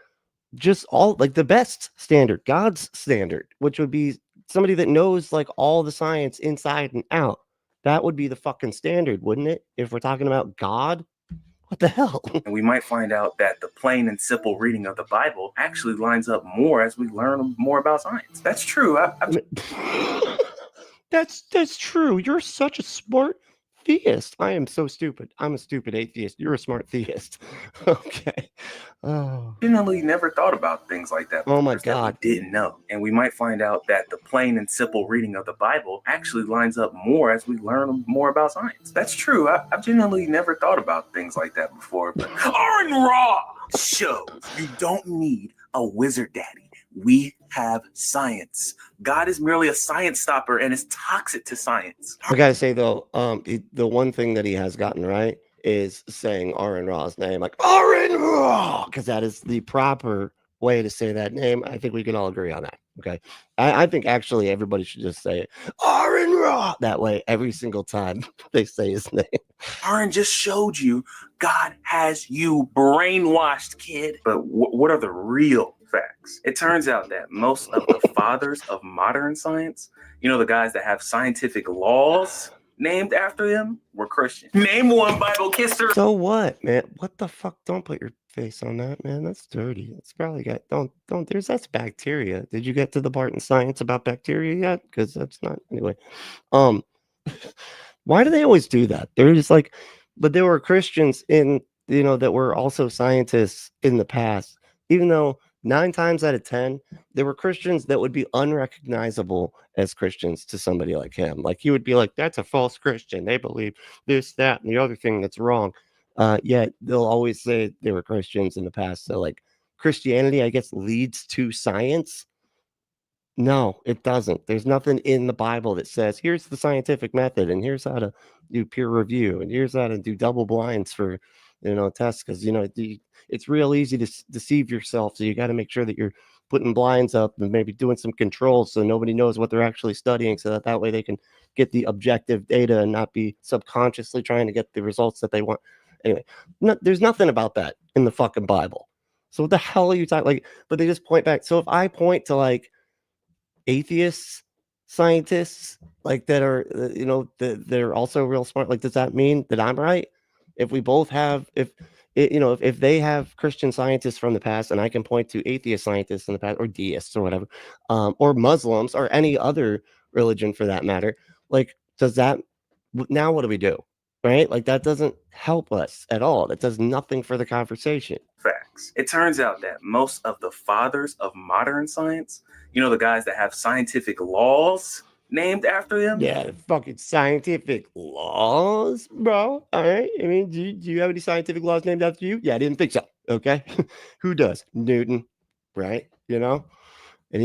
just all, like the best standard, God's standard, which would be somebody that knows like all the science inside and out. That would be the fucking standard, wouldn't it? If we're talking about God, what the hell? And we might find out that the plain and simple reading of the Bible actually lines up more as we learn more about science. That's true. That's true. You're such a smart theist. I am so stupid. I'm a stupid atheist. You're a smart theist. Okay. Oh. Generally never thought about things like that. Oh my God. We didn't know. And we might find out that the plain and simple reading of the Bible actually lines up more as we learn more about science. That's true. I've generally never thought about things like that before. But ARON RA shows you don't need a wizard daddy. We have science. God is merely a science stopper and is toxic to science. I gotta say though, the one thing that he has gotten right is saying ARON RA's name, like ARON RA, because that is the proper way to say that name. I think we can all agree on that. Okay, I think actually everybody should just say it, ARON RA, that way every single time they say his name. ARON just showed you God has you brainwashed, kid. But what are the real facts? It turns out that most of the fathers of modern science, the guys that have scientific laws named after them, were Christian. Name one Bible kisser. So what, man? What the fuck? Don't put your face on that, man. That's dirty. It's probably got that's bacteria. Did you get to the part in science about bacteria yet? Because that's not anyway. Why do they always do that? They're just like, but there were Christians in that were also scientists in the past, even though 9 times out of 10, there were Christians that would be unrecognizable as Christians to somebody like him. Like he would be like, that's a false Christian. They believe this, that, and the other thing that's wrong. Yet they'll always say they were Christians in the past. So like Christianity, I guess, leads to science. No, it doesn't. There's nothing in the Bible that says, here's the scientific method, and here's how to do peer review, and here's how to do double blinds for, tests. Because, it's real easy to deceive yourself. So you got to make sure that you're putting blinds up and maybe doing some controls so nobody knows what they're actually studying, so that way they can get the objective data and not be subconsciously trying to get the results that they want. Anyway, there's nothing about that in the fucking Bible. So what the hell are you talking like? But they just point back. So if I point to like atheists, scientists, like that are, they're also real smart, like, does that mean that I'm right? If we both have, if they have Christian scientists from the past, and I can point to atheist scientists in the past, or deists or whatever, or Muslims or any other religion for that matter, like, does that, now what do we do? Right? Like, that doesn't help us at all. That does nothing for the conversation. Facts. It turns out that most of the fathers of modern science, the guys that have scientific laws named after him? Yeah, the fucking scientific laws, bro. All right. I mean, do you have any scientific laws named after you? Yeah, I didn't think so. Okay. Who does? Newton, right? You know, and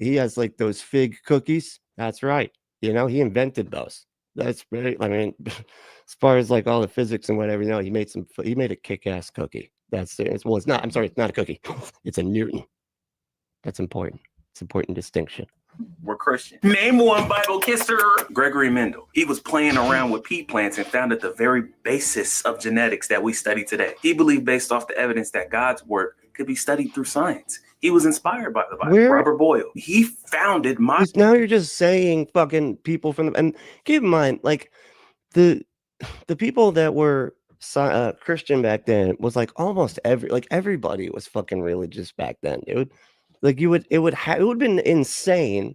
he has like those fig cookies. That's right. You know, he invented those. That's very, I mean, as far as like all the physics and whatever, you know, he made a kick-ass cookie. Well, it's not, I'm sorry, it's not a cookie. It's a Newton. That's important. It's important distinction. Were Christian. Name one Bible kisser. Gregory Mendel. He was playing around with pea plants and founded the very basis of genetics that we study today. He believed, based off the evidence, that God's work could be studied through science. He was inspired by the Bible. Robert Boyle. He founded now you're just saying fucking people from the, and keep in mind, like the people that were Christian back then was like almost everybody was fucking religious back then, dude. Like it would have been insane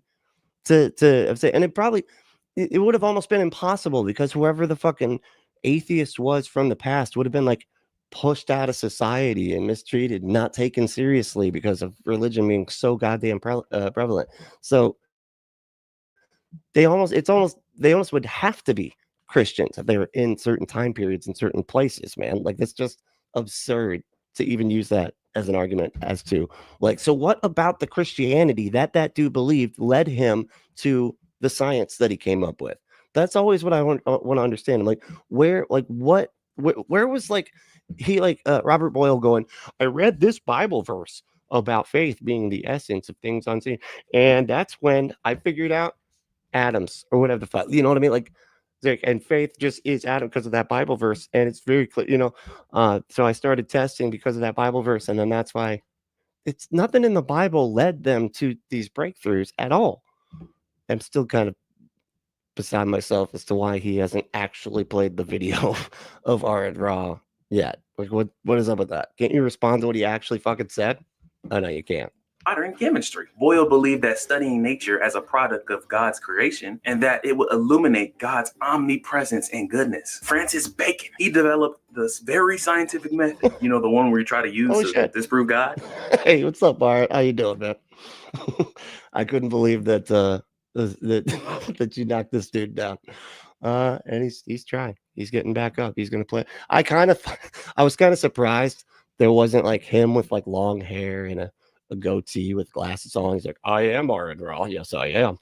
to say, and it would have almost been impossible, because whoever the fucking atheist was from the past would have been like pushed out of society and mistreated, not taken seriously because of religion being so goddamn prevalent. So they almost would have to be Christians if they were in certain time periods in certain places, man. Like, that's just absurd to even use that as an argument as to, like, so what about the Christianity that dude believed led him to the science that he came up with? That's always what I want to understand. I'm like, where was like he like Robert Boyle going, I read this Bible verse about faith being the essence of things unseen, and that's when I figured out atoms or whatever the fuck, you know what I mean? Like, and faith just is atom because of that Bible verse, and it's very clear, you know. So I started testing because of that Bible verse, and then that's why it's nothing in the Bible led them to these breakthroughs at all. I'm still kind of beside myself as to why he hasn't actually played the video of ARON RA yet. Like, what is up with that? Can't you respond to what he actually fucking said? Oh no, you can't. Modern chemistry. Boyle believed that studying nature as a product of God's creation and that it would illuminate God's omnipresence and goodness. Francis Bacon. He developed this very scientific method. You know, the one where you try to use to disprove God. Hey, what's up, Bart? How you doing, man? I couldn't believe that that you knocked this dude down. And he's trying. He's getting back up. He's gonna play. I was kind of surprised there wasn't like him with like long hair and a goatee with glasses on. He's like, I am ARON RA. Yes, I am.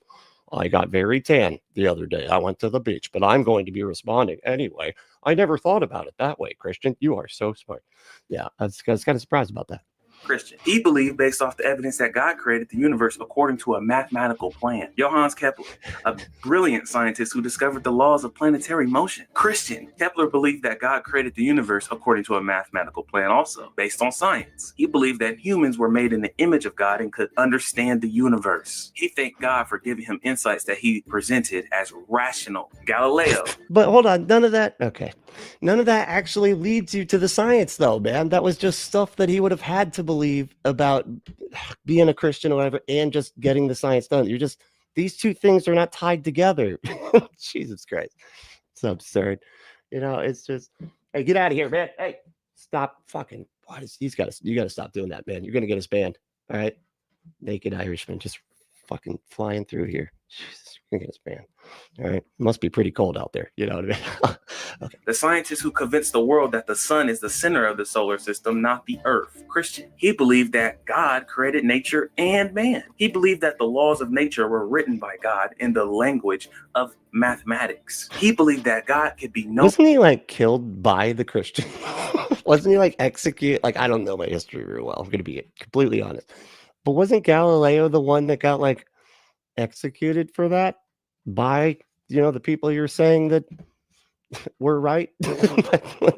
I got very tan the other day. I went to the beach, but I'm going to be responding anyway. I never thought about it that way, Christian. You are so smart. Yeah, I was kind of surprised about that. Christian. He believed, based off the evidence, that God created the universe according to a mathematical plan. Johannes Kepler, a brilliant scientist who discovered the laws of planetary motion. Christian. Kepler believed that God created the universe according to a mathematical plan also, based on science. He believed that humans were made in the image of God and could understand the universe. He thanked God for giving him insights that he presented as rational. Galileo. But hold on, none of that, okay. None of that actually leads you to the science, though, man. That was just stuff that he would have had to believe about being a Christian or whatever, and just getting the science done. These two things are not tied together. Jesus Christ. It's absurd. You know, it's just, hey, get out of here, man. Hey, stop fucking. You got to stop doing that, man. You're going to get us banned. All right. Naked Irishman just fucking flying through here. Jesus, you're going to get us banned. All right. Must be pretty cold out there. You know what I mean? Okay. The scientist who convinced the world that the sun is the center of the solar system, not the earth. Christian. He believed that God created nature and man. He believed that the laws of nature were written by God in the language of mathematics. He believed that God could be known. Wasn't he like killed by the Christian? Wasn't he like executed? Like, I don't know my history real well. I'm going to be completely honest. But wasn't Galileo the one that got like executed for that by, you know, the people you're saying that were right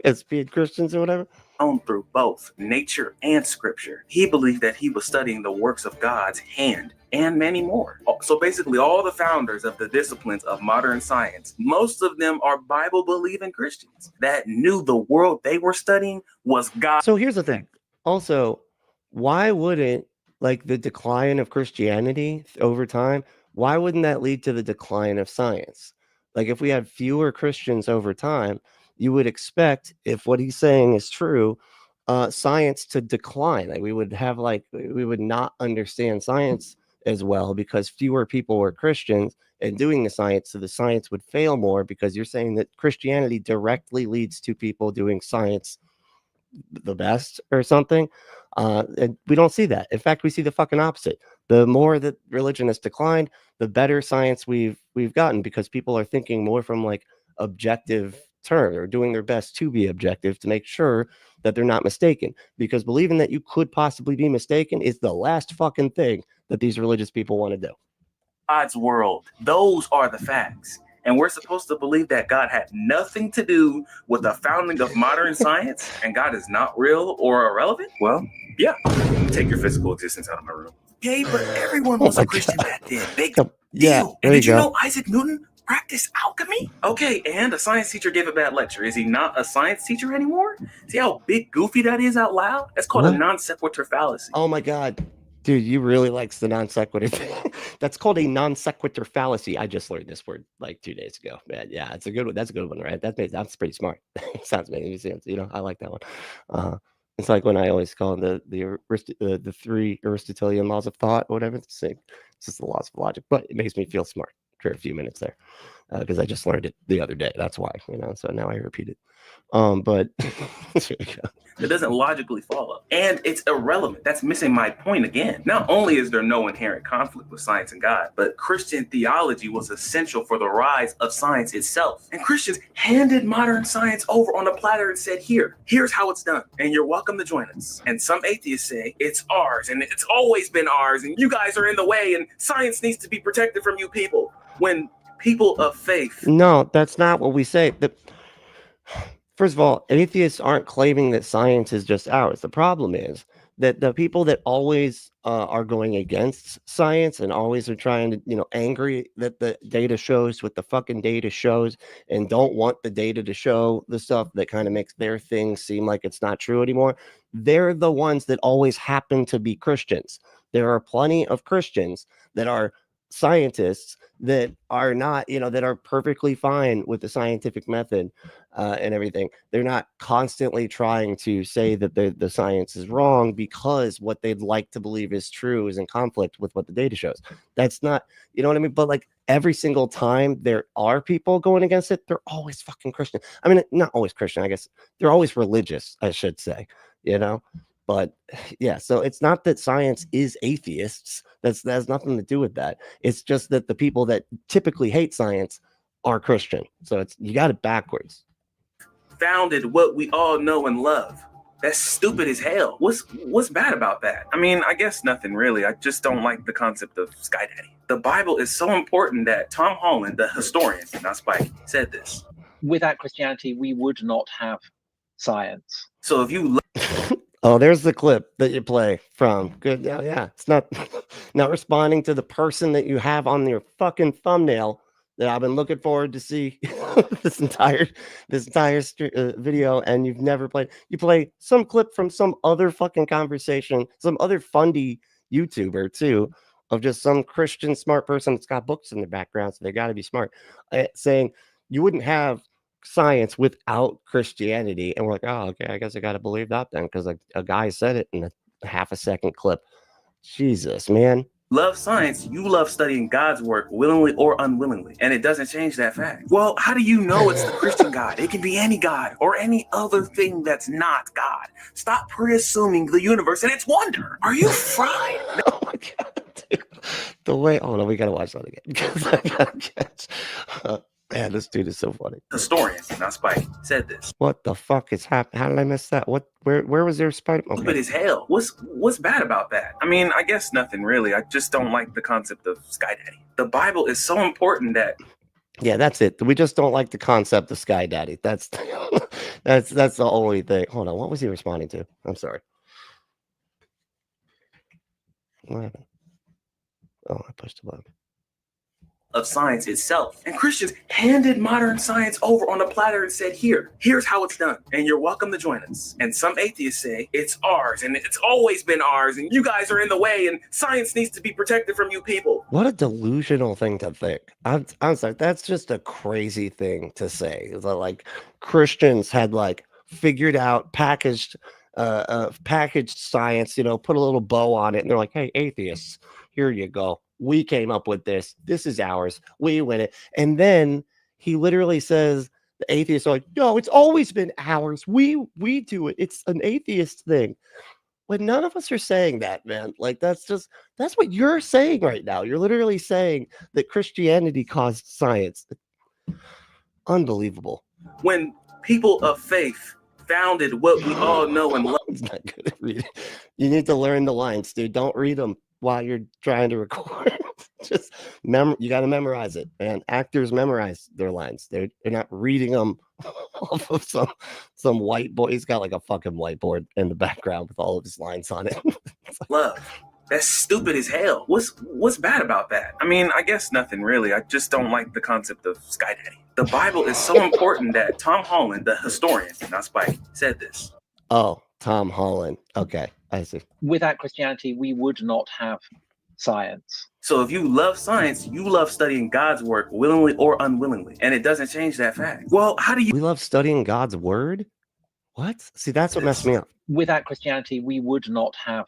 as being Christians or whatever? Known through both nature and scripture. He believed that he was studying the works of God's hand and many more. So basically, all the founders of the disciplines of modern science, most of them are Bible-believing Christians that knew the world they were studying was God. So here's the thing. Also, why wouldn't like the decline of Christianity over time, why wouldn't that lead to the decline of science? Like, if we had fewer Christians over time, you would expect, if what he's saying is true, science to decline. Like, we would not understand science as well because fewer people were Christians, and doing the science, so the science would fail more, because you're saying that Christianity directly leads to people doing science the best or something. And we don't see that. In fact, we see the fucking opposite. The more that religion has declined, the better science we've gotten, because people are thinking more from like objective terms, or doing their best to be objective, to make sure that they're not mistaken, because believing that you could possibly be mistaken is the last fucking thing that these religious people want to do. God's world. Those are the facts. And we're supposed to believe that God had nothing to do with the founding of modern science, and God is not real or irrelevant? Well, yeah. Take your physical existence out of my room. Okay, but everyone was a Christian back then. Big deal. And did you know Isaac Newton practiced alchemy? Okay, and a science teacher gave a bad lecture. Is he not a science teacher anymore? See how big goofy that is out loud? That's called a non sequitur fallacy. Oh my God. Dude, you really likes the non sequitur thing. That's called a non sequitur fallacy. I just learned this word like 2 days ago, man. Yeah, it's a good one. That's a good one, right? That's pretty smart. Sounds making sense. You know, I like that one. It's like when I always call them the 3 Aristotelian laws of thought, or whatever. It's just the laws of logic, but it makes me feel smart for a few minutes there, because I just learned it the other day. That's why, you know. So now I repeat it. But it doesn't logically follow, and it's irrelevant. That's missing my point again. Not only is there no inherent conflict with science and God, but Christian theology was essential for the rise of science itself. And Christians handed modern science over on a platter and said, here's how it's done, and you're welcome to join us. And some atheists say it's ours, and it's always been ours, and you guys are in the way, and science needs to be protected from you people. When people of faith... No, that's not what we say. First of all, atheists aren't claiming that science is just ours. The problem is that the people that always are going against science, and always are trying to, you know, angry that the data shows what the fucking data shows, and don't want the data to show the stuff that kind of makes their thing seem like it's not true anymore, they're the ones that always happen to be Christians. There are plenty of Christians that are scientists that are not, you know, that are perfectly fine with the scientific method and everything. They're not constantly trying to say that the science is wrong because what they'd like to believe is true is in conflict with what the data shows. That's not, you know what I mean? But like every single time there are people going against it, they're always fucking Christian. I mean, not always Christian, I guess. They're always religious, I should say, you know? But yeah, so it's not that science is atheists. That has nothing to do with that. It's just that the people that typically hate science are Christian. So it's, you got it backwards. Founded what we all know and love. That's stupid as hell. What's bad about that? I mean, I guess nothing really. I just don't like the concept of Sky Daddy. The Bible is so important that Tom Holland, the historian, not Spike, said this. Without Christianity, we would not have science. So if you oh, there's the clip that you play from. Good. Yeah. It's not responding to the person that you have on your fucking thumbnail that I've been looking forward to see this entire video, and you've never played. You play some clip from some other fucking conversation, some other fundy YouTuber too, of just some Christian smart person that's got books in the background, so they got to be smart, saying you wouldn't have science without Christianity. And we're like, oh, okay, I guess I got to believe that then, because a guy said it in a half-a-second clip. Jesus, man. Love science, you love studying God's work willingly or unwillingly, and it doesn't change that fact. Well, how do you know it's the Christian God? It can be any God or any other thing that's not God. Stop pre-assuming the universe and its wonder. Are you fried? Oh my God, dude. The way, oh no, we gotta watch that again, because I gotta catch. Man, this dude is so funny. Historian, not Spike, said this. What the fuck is happening? How did I miss that? Where was there Spike? Okay. Stupid as hell. What's bad about that? I mean, I guess nothing really. I just don't like the concept of Sky Daddy. The Bible is so important that... Yeah, that's it. We just don't like the concept of Sky Daddy. That's that's the only thing. Hold on, what was he responding to? I'm sorry. What happened? Oh, I pushed the button. Of science itself. And Christians handed modern science over on a platter and said, here's how it's done, and you're welcome to join us. And some atheists say it's ours, and it's always been ours, and you guys are in the way, and science needs to be protected from you people. What a delusional thing to think. I'm sorry, that's just a crazy thing to say. Like Christians had like figured out, packaged packaged science, you know, put a little bow on it, and they're like, hey, atheists, here you go. We came up with this. This is ours. We win it. And then he literally says, the atheists are like, no, it's always been ours. We do it. It's an atheist thing. But none of us are saying that, man. Like, that's what you're saying right now. You're literally saying that Christianity caused science. Unbelievable. When people of faith founded what we all know and love. It's not good at reading. You need to learn the lines, dude. Don't read them while you're trying to record. Just you got to memorize it. And actors memorize their lines. They're not reading them off of some white boy. He's got like a fucking whiteboard in the background with all of his lines on it. Love. That's stupid as hell. What's bad about that? I mean, I guess nothing really. I just don't like the concept of Sky Daddy. The Bible is so important that Tom Holland, the historian, not Spike, said this. Oh, Tom Holland. Okay, I see. Without Christianity, we would not have science. So if you love science, you love studying God's work willingly or unwillingly. And it doesn't change that fact. Well, how do you... We love studying God's word? What? See, that's what messed me up. Without Christianity, we would not have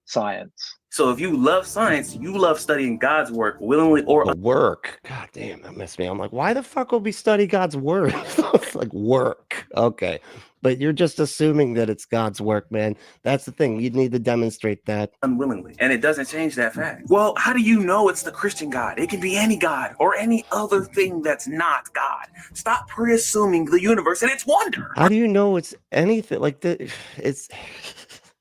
science. So if you love science, you love studying God's work willingly or work. God damn, that messed me up. I'm like, why the fuck would we study God's word? It's like work. Okay. But you're just assuming that it's God's work, man. That's the thing. You'd need to demonstrate that. Unwillingly. And it doesn't change that fact. Well, how do you know it's the Christian God? It can be any God or any other thing that's not God. Stop pre-assuming the universe and its wonder. How do you know it's anything? Like, it's...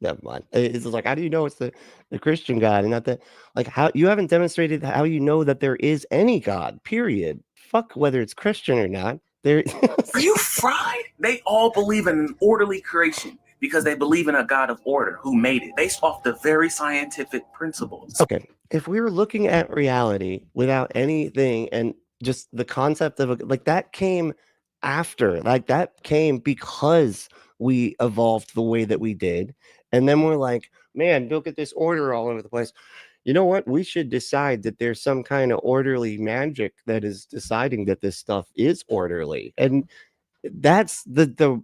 Never mind. It's like, how do you know it's the Christian God and not that? Like, how you haven't demonstrated how you know that there is any God, period. Fuck whether it's Christian or not. There Are you fried? They all believe in an orderly creation because they believe in a God of order who made it based off the very scientific principles. Okay. If we were looking at reality without anything and just the concept of like that came after, like that came because we evolved the way that we did. And then we're like, man, look at this order all over the place. You know what? We should decide that there's some kind of orderly magic that is deciding that this stuff is orderly. And that's the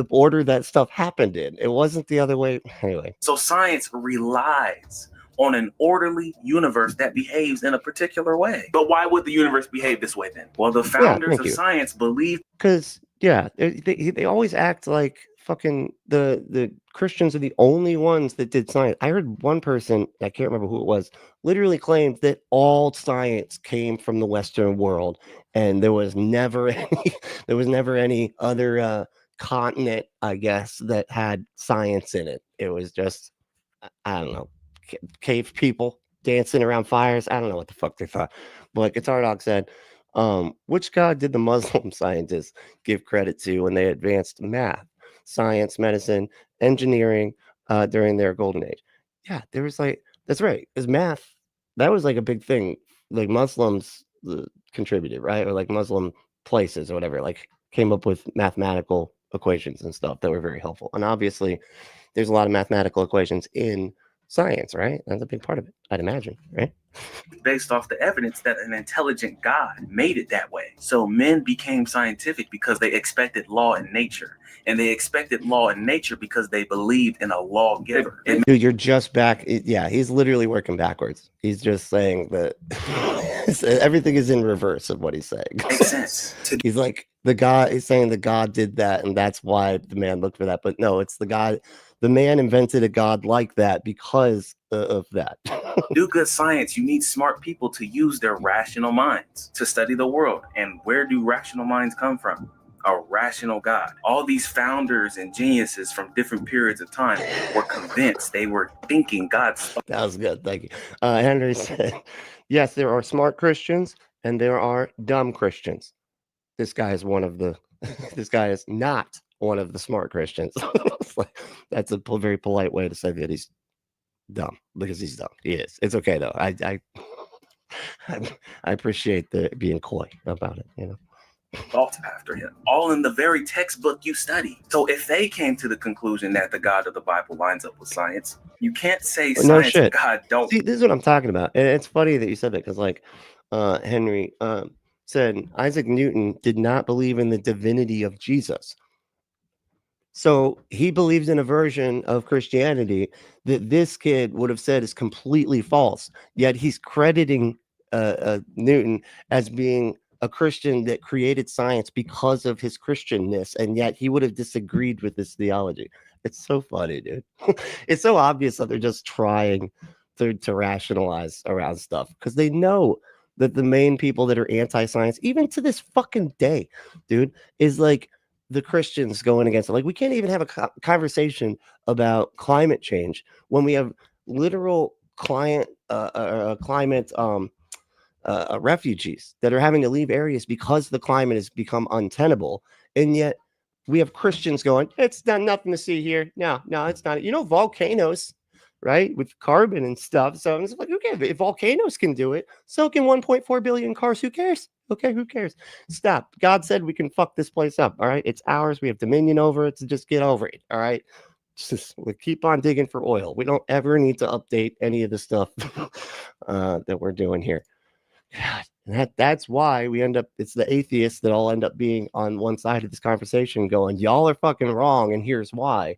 order that stuff happened in. It wasn't the other way. Anyway. So science relies on an orderly universe that behaves in a particular way. But why would the universe behave this way then? Well, the founders of science believe... Because, yeah, they always act like fucking the Christians are the only ones that did science. I heard one person, I can't remember who it was, literally claimed that all science came from the Western world, and there was never any other continent, I guess, that had science in it. It was just, I don't know, cave people dancing around fires. I don't know what the fuck they thought. But like Guitar Dog said, which god did the Muslim scientists give credit to when they advanced math, science, medicine, engineering during their golden age? Yeah, there was like, that's right, because math, that was like a big thing. Like Muslims contributed, right? Or like Muslim places or whatever, like came up with mathematical equations and stuff that were very helpful. And obviously there's a lot of mathematical equations in science, right? That's a big part of it, I'd imagine, right? Based off the evidence that an intelligent God made it that way. So men became scientific because they expected law in nature. And they expected law in nature because they believed in a lawgiver. Dude, you're just back. Yeah, he's literally working backwards. He's just saying that everything is in reverse of what he's saying. Makes sense. He's like, the God is saying the God did that, and that's why the man looked for that. But no, it's the God. The man invented a God like that because of that. Do good science. You need smart people to use their rational minds to study the world. And where do rational minds come from? A rational God. All these founders and geniuses from different periods of time were convinced they were thinking God's. That was good. Thank you. Henry said, yes, there are smart Christians and there are dumb Christians. This guy is one of the, this guy is not one of the smart Christians. That's a very polite way to say that he's dumb, because he's dumb. He is. It's okay though. I appreciate the being coy about it, you know. Thought after him, all in the very textbook you study. So if they came to the conclusion that the God of the Bible lines up with science, you can't say science and God don't. See, this is what I'm talking about. And it's funny that you said that, because like Henry said Isaac Newton did not believe in the divinity of Jesus. So he believes in a version of Christianity that this kid would have said is completely false. Yet he's crediting Newton as being a Christian that created science because of his Christianness, and yet he would have disagreed with this theology. It's so funny, dude. It's so obvious that they're just trying to rationalize around stuff because they know that the main people that are anti-science, even to this fucking day, dude, is like the Christians going against it. Like, we can't even have a conversation about climate change when we have literal climate refugees that are having to leave areas because the climate has become untenable, and yet we have Christians going, it's not nothing to see here. No, it's not. You know, volcanoes, right, with carbon and stuff. So I'm just like, okay, if volcanoes can do it, so can 1.4 billion cars. Who cares? Okay, who cares? Stop. God said we can fuck this place up. All right, it's ours. We have dominion over it. So just get over it. All right. Just we keep on digging for oil. We don't ever need to update any of the stuff that we're doing here. God, that's why we end up, it's the atheists that all end up being on one side of this conversation going, y'all are fucking wrong, and here's why.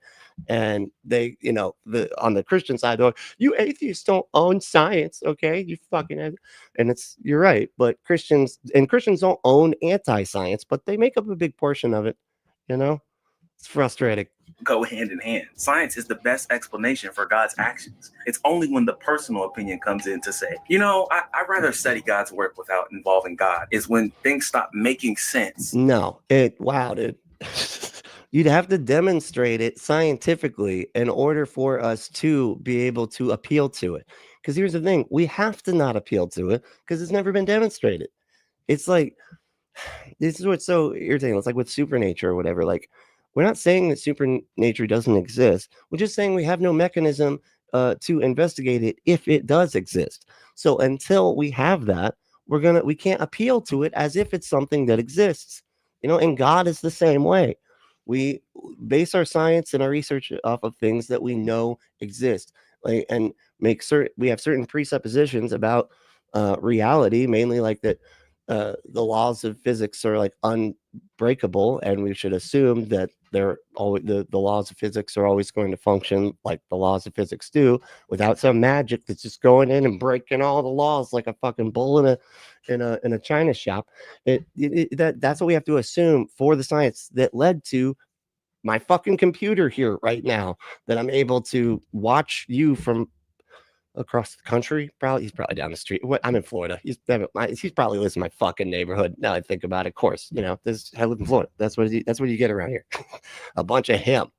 And they, you know, on the Christian side, they're like, you atheists don't own science, okay? You fucking, and it's, you're right, but Christians don't own anti-science, but they make up a big portion of it, you know? It's frustrating. Go hand in hand. Science is the best explanation for God's actions. It's only when the personal opinion comes in to say, you know, I'd rather study God's work without involving God, is when things stop making sense. No, wow, dude. You'd have to demonstrate it scientifically in order for us to be able to appeal to it. Because here's the thing, we have to not appeal to it because it's never been demonstrated. It's like, this is what's so irritating. It's like with supernature or whatever. Like, we're not saying that supernature doesn't exist. We're just saying we have no mechanism to investigate it if it does exist. So until we have that, we can't appeal to it as if it's something that exists. You know, and God is the same way. We base our science and our research off of things that we know exist, like, and we have certain presuppositions about reality, mainly like that the laws of physics are like unbreakable, and we should assume that they're always the laws of physics are always going to function like the laws of physics do, without some magic that's just going in and breaking all the laws like a fucking bull in a china shop. That's what we have to assume for the science that led to my fucking computer here right now, that I'm able to watch you from across the country. He's probably down the street. I'm in Florida. He's probably lives in my fucking neighborhood. Now I think about it, of course, you know, I live in Florida. That's what you get around here. A bunch of him.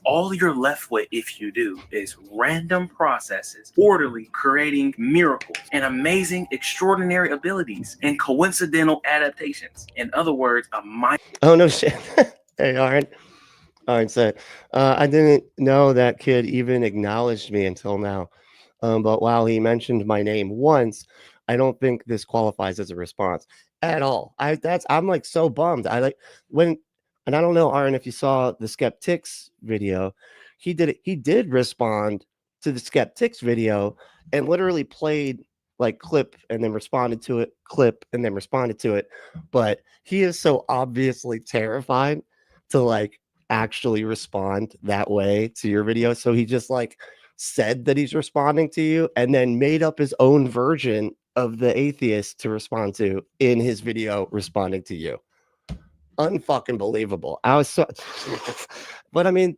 All you're left with, if you do, is random processes, orderly, creating miracles and amazing, extraordinary abilities and coincidental adaptations. In other words, a mind. Oh no shit. Hey, Aaron. Aaron said, I didn't know that kid even acknowledged me until now. But while he mentioned my name once, I don't think this qualifies as a response at all. I'm like so bummed. And I don't know, Aaron, if you saw the Skeptics video, he did respond to the Skeptics video and literally played like clip and then responded to it, clip and then responded to it. But he is so obviously terrified to like actually respond that way to your video. So he just like said that he's responding to you and then made up his own version of the atheist to respond to in his video responding to you. Unfucking believable. I was so but I mean,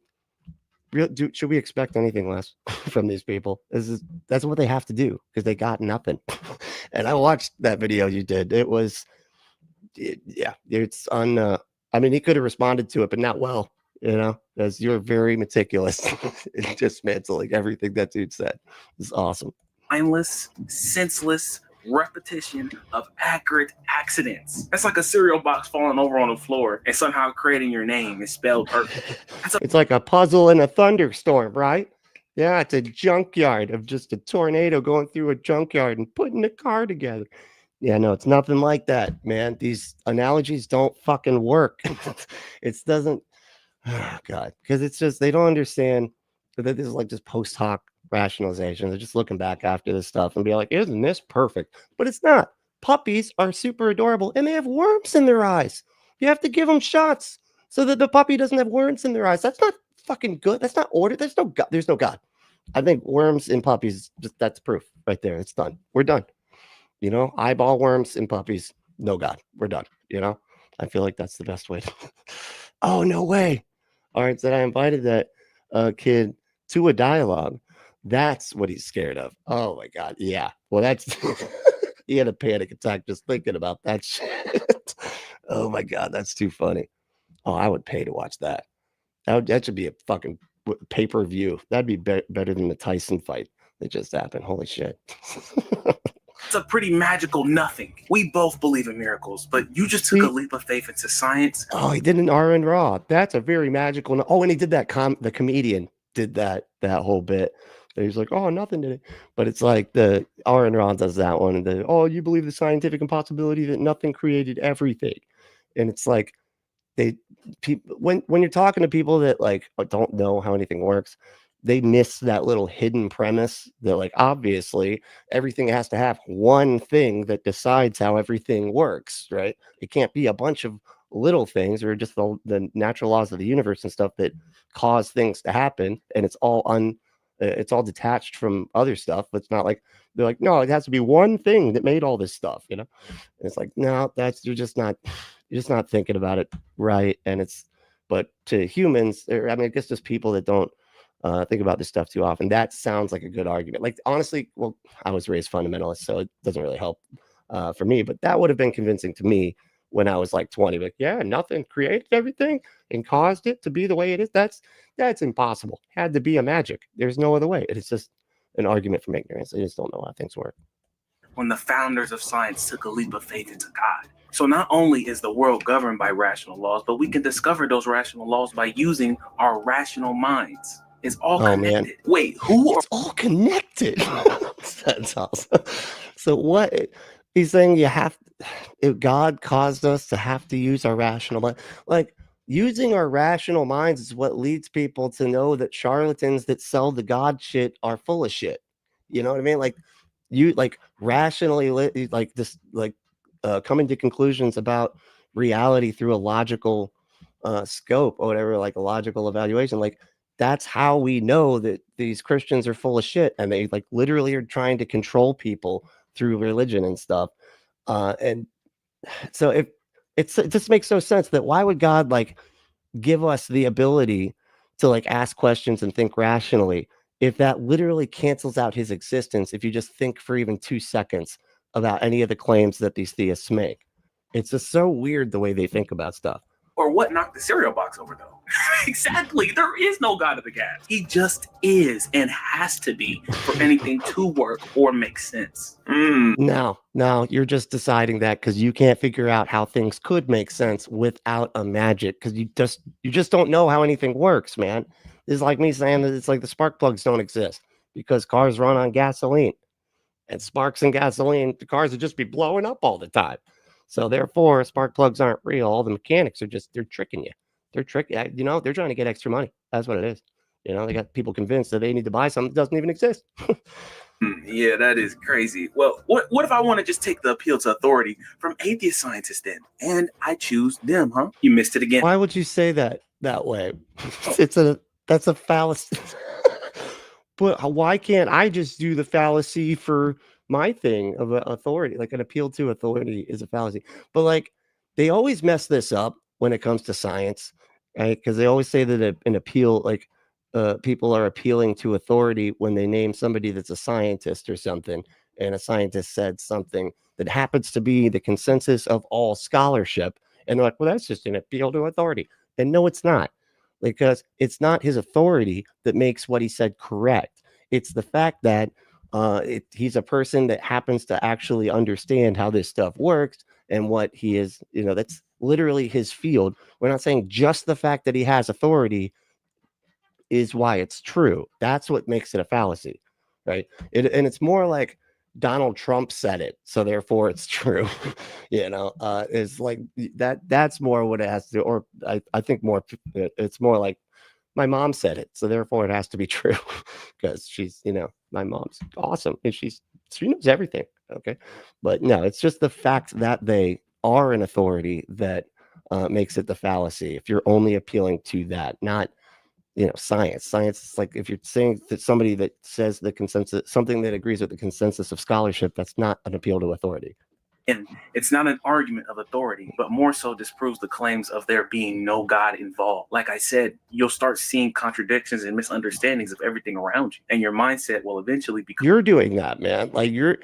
should we expect anything less from these people? That's what they have to do because they got nothing. And I watched that video you did. It's on I mean, he could have responded to it, but not well, you know, as you're very meticulous in dismantling everything that dude said. It's awesome. Mindless, senseless repetition of accurate accidents. That's like a cereal box falling over on the floor and somehow creating your name is spelled perfect. It's like a puzzle in a thunderstorm, right? Yeah, it's a junkyard of just a tornado going through a junkyard and putting a car together. Yeah, no, it's nothing like that, man. These analogies don't fucking work. It doesn't, oh God, because it's just, they don't understand that this is like just post hoc rationalization. They're just looking back after this stuff and be like, isn't this perfect? But it's not. Puppies are super adorable and they have worms in their eyes. You have to give them shots. so that the puppy doesn't have worms in their eyes. That's not fucking good. That's not order. There's no God. There's no God. I think worms in puppies, just that's proof right there. It's done. We're done. You know, eyeball worms in puppies, no God. We're done. You know, I feel like that's the best way to. Oh, no way. All right. So I invited that kid to a dialogue. That's what he's scared of. Oh my God. Yeah. Well, that's he had a panic attack just thinking about that shit. Oh my God. That's too funny. Oh, I would pay to watch that. That should be a fucking pay-per-view. That'd be better than the Tyson fight that just happened. Holy shit. It's a pretty magical nothing. We both believe in miracles, but you just took a leap of faith into science. Oh, he did an ARON RA. That's a very magical. Oh, and he did that. The comedian did that whole bit. He's like, oh, nothing did it. But it's like the ARON RA does that one. And oh, you believe the scientific impossibility that nothing created everything. And it's like, when you're talking to people that like don't know how anything works, they miss that little hidden premise that like obviously everything has to have one thing that decides how everything works, right? It can't be a bunch of little things or just the natural laws of the universe and stuff that cause things to happen, and it's all detached from other stuff. It's not like they're like, no, it has to be one thing that made all this stuff, you know? And it's like, no, you're just not thinking about it right. And but to humans, I mean, I guess just people that don't think about this stuff too often, that sounds like a good argument. Like, honestly, well, I was raised fundamentalist, so it doesn't really help for me, but that would have been convincing to me when I was like 20. Like, yeah, nothing created everything and caused it to be the way it is. That's impossible. Had to be a magic. There's no other way. It's just an argument from ignorance. I just don't know how things work. When the founders of science took a leap of faith into God. So not only is the world governed by rational laws, but we can discover those rational laws by using our rational minds. It's all connected. Man. Wait, It's all connected. That's awesome. So what he's saying, if God caused us to have to use our rational mind, like using our rational minds is what leads people to know that charlatans that sell the God shit are full of shit. You know what I mean? Like you like rationally like this like coming to conclusions about reality through a logical scope or whatever, like a logical evaluation. Like that's how we know that these Christians are full of shit, and they like literally are trying to control people through religion and stuff. And so it just makes no sense that why would God like give us the ability to like ask questions and think rationally if that literally cancels out his existence if you just think for even 2 seconds about any of the claims that these theists make. It's just so weird the way they think about stuff. Or what knocked the cereal box over, though? Exactly. There is no God of the gas. He just is and has to be for anything to work or make sense. Now you're just deciding that because you can't figure out how things could make sense without a magic, because you just don't know how anything works, man. It's like me saying that it's like the spark plugs don't exist because cars run on gasoline, and sparks and gasoline, the cars would just be blowing up all the time. So therefore, spark plugs aren't real. All the mechanics are they're tricking you. They're tricking, you know, they're trying to get extra money. That's what it is. You know, they got people convinced that they need to buy something that doesn't even exist. Yeah, that is crazy. Well, what if I want to just take the appeal to authority from atheist scientists then? And I choose them, huh? You missed it again. Why would you say that way? That's a fallacy. But why can't I just do the fallacy for my thing of authority? Like an appeal to authority is a fallacy. But like they always mess this up when it comes to science, right? Because they always say that an appeal, like people are appealing to authority when they name somebody that's a scientist or something, and a scientist said something that happens to be the consensus of all scholarship, and they're like, well, that's just an appeal to authority. And no, it's not. Because it's not his authority that makes what he said correct. It's the fact that he's a person that happens to actually understand how this stuff works and what he is, you know, that's literally his field. We're not saying just the fact that he has authority is why it's true. That's what makes it a fallacy, right? And it's more like Donald Trump said it, so therefore it's true. You know, it's like that's more what it has to do. Or I think more it's more like my mom said it, so therefore it has to be true, because she's, you know, my mom's awesome and she knows everything. Okay, but no, it's just the fact that they are an authority that makes it the fallacy. If you're only appealing to that, not science. Science is like if you're saying that somebody that says the consensus, something that agrees with the consensus of scholarship, that's not an appeal to authority. And it's not an argument of authority, but more so disproves the claims of there being no God involved. Like I said, you'll start seeing contradictions and misunderstandings of everything around you, and your mindset will eventually become. You're doing that, man. Like you're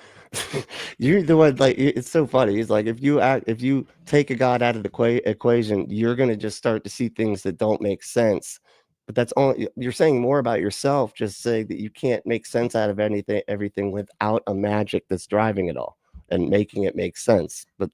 the one. Like it's so funny. It's like if you take a God out of the equation, you're gonna just start to see things that don't make sense. But that's only you're saying more about yourself. Just saying that you can't make sense out of everything without a magic that's driving it all and making it make sense. But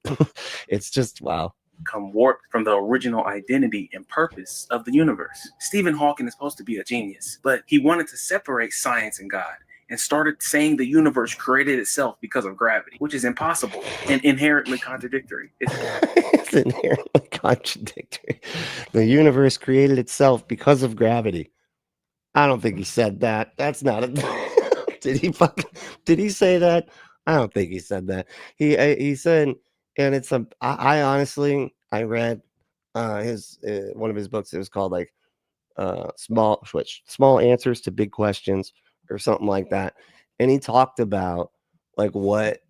it's just wow. Become warped from the original identity and purpose of the universe. Stephen Hawking is supposed to be a genius, but he wanted to separate science and God and started saying the universe created itself because of gravity, which is impossible and inherently contradictory. It's inherently contradictory. The universe created itself because of gravity. I don't think he said that. That's not a did he say that? I don't think he said that. He said, and it's I honestly read his one of his books. It was called like small answers to big questions or something like that. And he talked about like what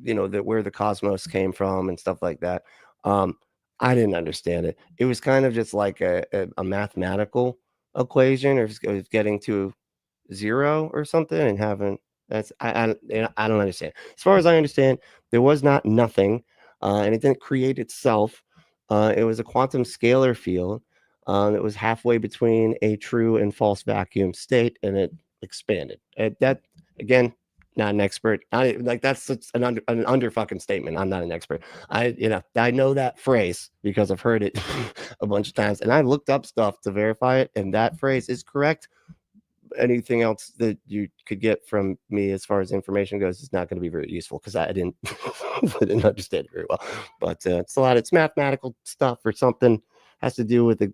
that where the cosmos came from and stuff like that. I didn't understand it. It was kind of just like a mathematical equation, or just getting to zero or something and having. I don't understand. As far as I understand, there was not nothing, and it didn't create itself. It was a quantum scalar field that was halfway between a true and false vacuum state, and it expanded. That again, not an expert. That's an under fucking statement. I'm not an expert. I know that phrase because I've heard it a bunch of times, and I looked up stuff to verify it, and that phrase is correct. Anything else that you could get from me as far as information goes is not going to be very useful because I didn't understand it very well. But it's mathematical stuff or something, has to do with the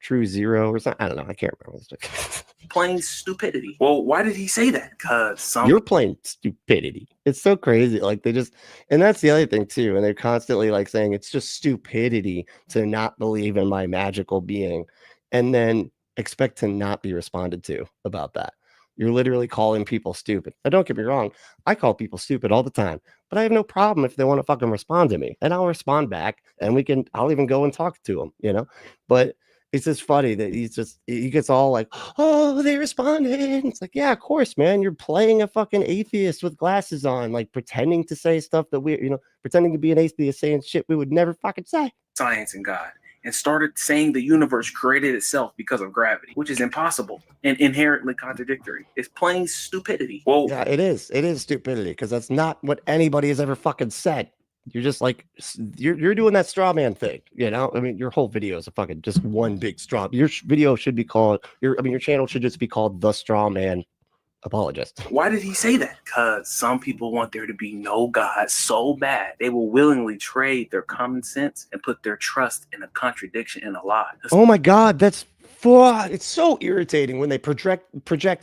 true zero or something. I don't know. I can't remember this. Plain stupidity. Well, why did he say that? Because you're plain stupidity. It's so crazy. Like and that's the other thing too. And they're constantly like saying it's just stupidity to not believe in my magical being, and then expect to not be responded to about that. You're literally calling people stupid. Now, don't get me wrong. I call people stupid all the time, but I have no problem if they want to fucking respond to me, and I'll respond back, and I'll even go and talk to them, but it's just funny that he gets all like, oh, they responded. It's like, yeah, of course, man. You're playing a fucking atheist with glasses on, like pretending to say stuff that pretending to be an atheist saying shit we would never fucking say. Science and God. And started saying the universe created itself because of gravity, which is impossible and inherently contradictory. It's plain stupidity. Well, yeah, it is. It is stupidity because that's not what anybody has ever fucking said. You're just like you're doing that straw man thing, I mean, your whole video is a fucking just one big straw. Your video should be called your channel should just be called The Straw Man Apologist. Why did he say that? Because some people want there to be no God so bad they will willingly trade their common sense and put their trust in a contradiction and a lie. Oh my God, it's so irritating when they project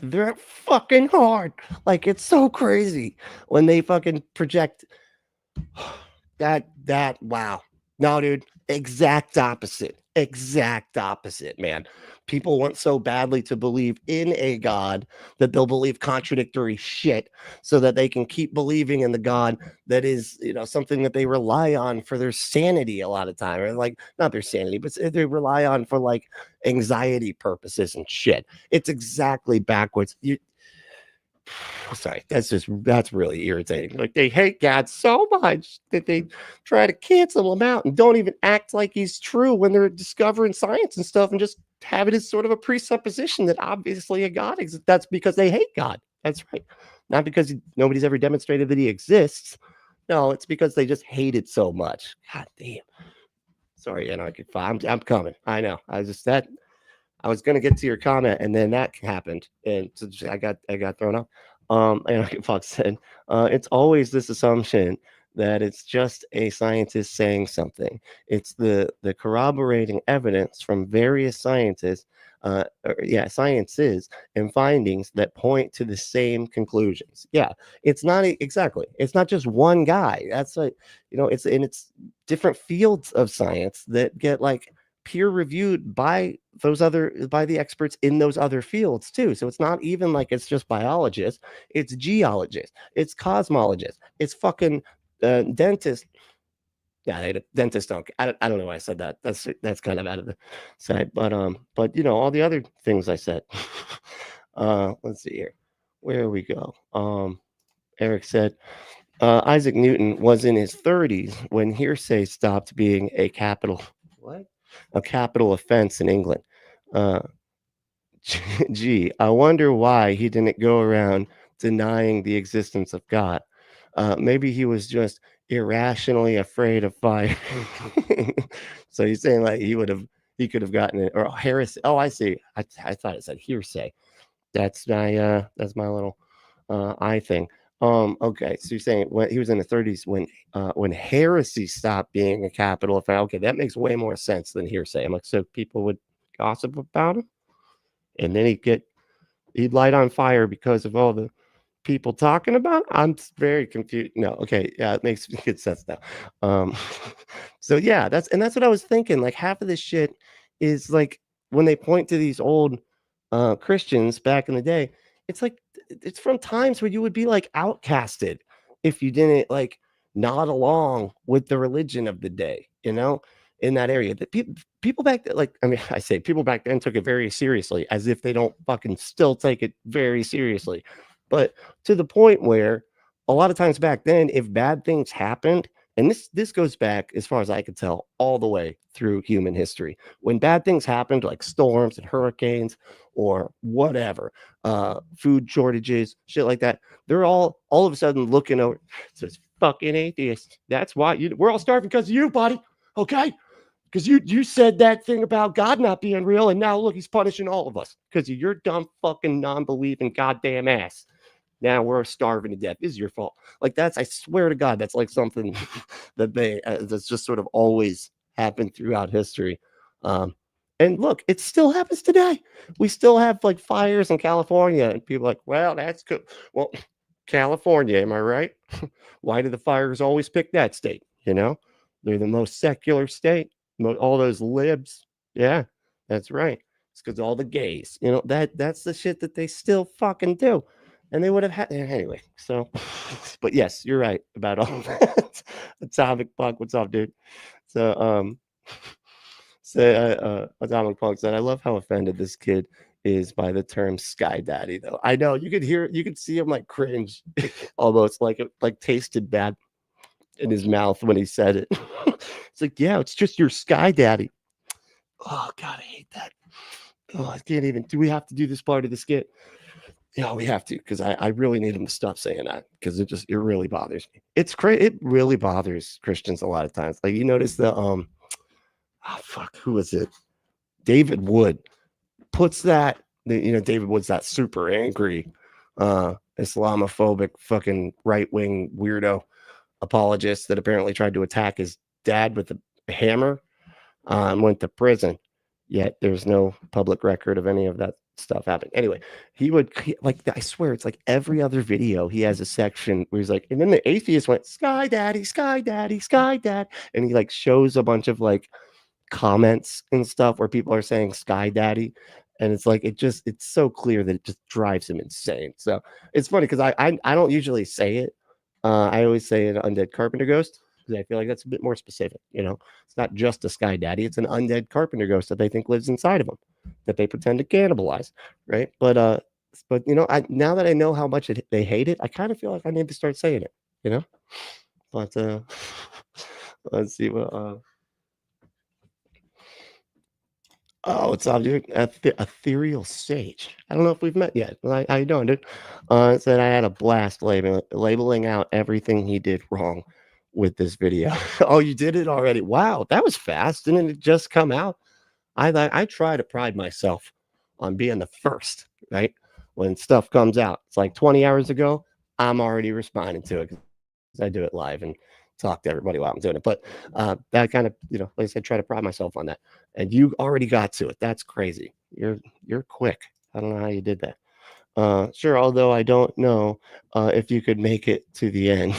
their fucking hard. Like, it's so crazy when they fucking project that wow. No, dude, exact opposite, man. People want so badly to believe in a God that they'll believe contradictory shit so that they can keep believing in the God that is, something that they rely on for their sanity a lot of time, or like not their sanity, but they rely on for like anxiety purposes and shit. It's exactly backwards. Sorry, that's really irritating. Like, they hate God so much that they try to cancel him out and don't even act like he's true when they're discovering science and stuff, and just have it as sort of a presupposition that obviously a God exists. That's because they hate God. That's right. Not because nobody's ever demonstrated that he exists. No, it's because they just hate it so much. God damn. Sorry, I'm coming. I know. I was going to get to your comment, and then that happened, and so I got thrown off. And like Fox said, it's always this assumption that it's just a scientist saying something. It's the corroborating evidence from various scientists, sciences and findings that point to the same conclusions. Yeah, it's not exactly. It's not just one guy. That's like, it's different fields of science that get like peer reviewed by the experts in those other fields too. So it's not even like it's just biologists, it's geologists, it's cosmologists, it's fucking dentists. Yeah, dentists don't. I don't know why I said that. That's kind of out of the side, but all the other things I said. Let's see here, where we go. Eric said Isaac Newton was in his 30s when hearsay stopped being a capital offense in England. Gee, I wonder why he didn't go around denying the existence of God. Maybe he was just irrationally afraid of fire. So he's saying like he could have gotten it, or heresy. Oh, I see. I thought it said hearsay. That's my little I thing. Okay, so you're saying when he was in the 30s when heresy stopped being a capital offense. Okay, that makes way more sense than hearsay. I'm like, so people would gossip about him, and then he'd light on fire because of all the people talking about it? I'm very confused. No, okay, yeah, it makes good sense now. So yeah, that's what I was thinking. Like half of this shit is like when they point to these old Christians back in the day, it's like it's from times where you would be like outcasted if you didn't like nod along with the religion of the day, in that area. That people back then, like, I mean, I say people back then took it very seriously, as if they don't fucking still take it very seriously. But to the point where a lot of times back then, if bad things happened, and this goes back as far as I could tell, all the way through human history, when bad things happened, like storms and hurricanes or whatever, food shortages, shit like that, they're all of a sudden looking over. It says fucking atheist. That's why we're all starving because of you, buddy. Okay. Because you said that thing about God not being real, and now look, he's punishing all of us because of your dumb fucking non-believing goddamn ass. Now we're starving to death. This is your fault. Like I swear to God, that's like something that's just sort of always happened throughout history. And look, it still happens today. We still have like fires in California, and people are like, well, that's good. Well, California, am I right? Why do the fires always pick that state? They're the most secular state. All those libs. Yeah, that's right. It's because all the gays. That's the shit that they still fucking do. And they would have had anyway. So, but yes, you're right about all that. Atomic Punk, what's up, dude? So, Atomic Punk said, I love how offended this kid is by the term Sky Daddy, though. I know you could see him like cringe, almost like it like tasted bad in his mouth when he said it. It's like, yeah, it's just your Sky Daddy. Oh God, I hate that. Oh, I can't even. Do we have to do this part of the skit? Yeah, we have to, because I really need him to stop saying that, because it really bothers me. It's crazy. It really bothers Christians a lot of times. Like you notice who was it? David Wood puts that. David Wood's that super angry, Islamophobic, fucking right wing weirdo apologist that apparently tried to attack his dad with a hammer and went to prison. Yet there's no public record of any of that stuff happening. Anyway, I swear it's like every other video he has a section where he's like, and then the atheist went, Sky Daddy, Sky Daddy, Sky Dad, and he like shows a bunch of like comments and stuff where people are saying Sky Daddy, and it's like it's so clear that it just drives him insane. So it's funny because I don't usually say it. I always say an undead carpenter ghost, because I feel like that's a bit more specific. It's not just a Sky Daddy, it's an undead carpenter ghost that they think lives inside of them, that they pretend to cannibalize, right? But now that I know how much they hate it, I kind of feel like I need to start saying it, But let's see what. Oh, what's up, dude? Ethereal Sage. I don't know if we've met yet. How you doing, dude? Said I had a blast labeling out everything he did wrong with this video. Oh, you did it already? Wow, that was fast. Didn't it just come out? I try to pride myself on being the first, right? When stuff comes out, it's like 20 hours ago, I'm already responding to it because I do it live, and talk to everybody while I'm doing it. But that kind of, like I said, try to pride myself on that. And you already got to it. That's crazy. You're quick. I don't know how you did that. Sure, although I don't know if you could make it to the end.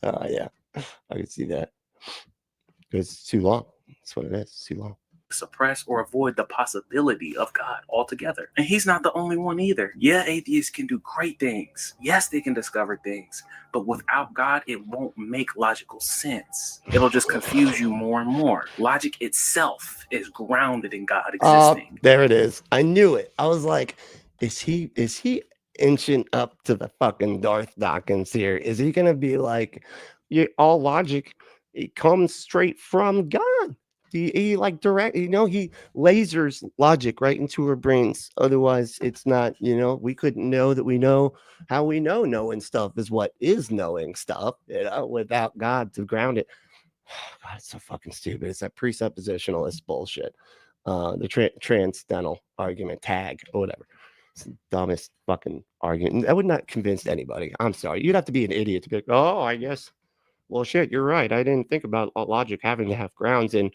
Yeah, I could see that. Because it's too long. That's what it is. It's too long. Suppress or avoid the possibility of God altogether. And he's not the only one either. Yeah, atheists can do great things. Yes, they can discover things. But without God, it won't make logical sense. It'll just confuse you more and more. Logic itself is grounded in God existing. There it is. I knew it. I was like, is he inching up to the fucking Darth Dawkins here? Is he gonna be like, all logic, it comes straight from God? He like direct, he lasers logic right into our brains. Otherwise, it's not, we couldn't know that we know how we know knowing stuff is what is knowing stuff, without God to ground it. God, it's so fucking stupid. It's that presuppositionalist bullshit. The transcendental argument, tag, or whatever. It's the dumbest fucking argument. That would not convince anybody. I'm sorry. You'd have to be an idiot to be like, oh, I guess. Well, shit, you're right. I didn't think about logic having to have grounds in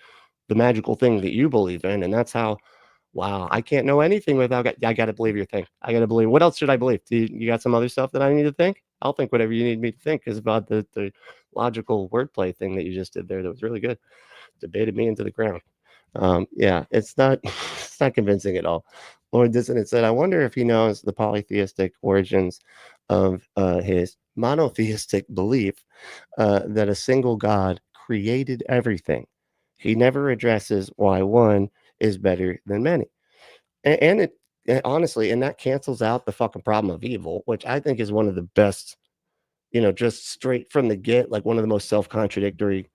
the magical thing that you believe in. And that's how, wow, I can't know anything without, I got to believe your thing. I got to believe. What else should I believe? You got some other stuff that I need to think? I'll think whatever you need me to think, is about the logical wordplay thing that you just did there. That was really good. Debated me into the ground. Yeah, it's not convincing at all. Lord Dissonant said, I wonder if he knows the polytheistic origins of his monotheistic belief that a single God created everything. He never addresses why one is better than many. And honestly, and that cancels out the fucking problem of evil, which I think is one of the best, just straight from the get, like one of the most self-contradictory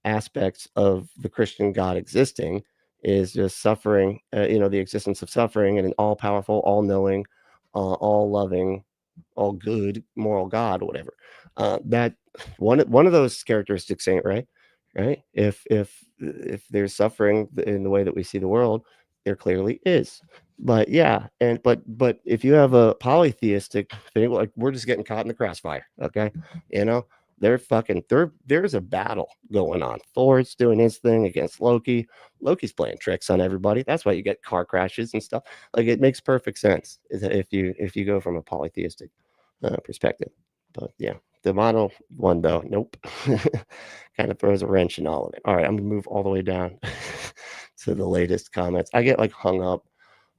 aspects of the Christian God existing is just suffering, the existence of suffering, and an all-powerful, all-knowing, all-loving, all good, moral God, or whatever. That one of those characteristics ain't right. If there's suffering in the way that we see the world, there clearly is. But yeah, but if you have a polytheistic thing, like, we're just getting caught in the crossfire, okay? There's a battle going on. Thor's doing his thing against Loki. Loki's playing tricks on everybody. That's why you get car crashes and stuff. Like, it makes perfect sense if you go from a polytheistic perspective. But yeah, the mono one though, nope. Kind of throws a wrench in all of it. All right, I'm gonna move all the way down to the latest comments. I get like hung up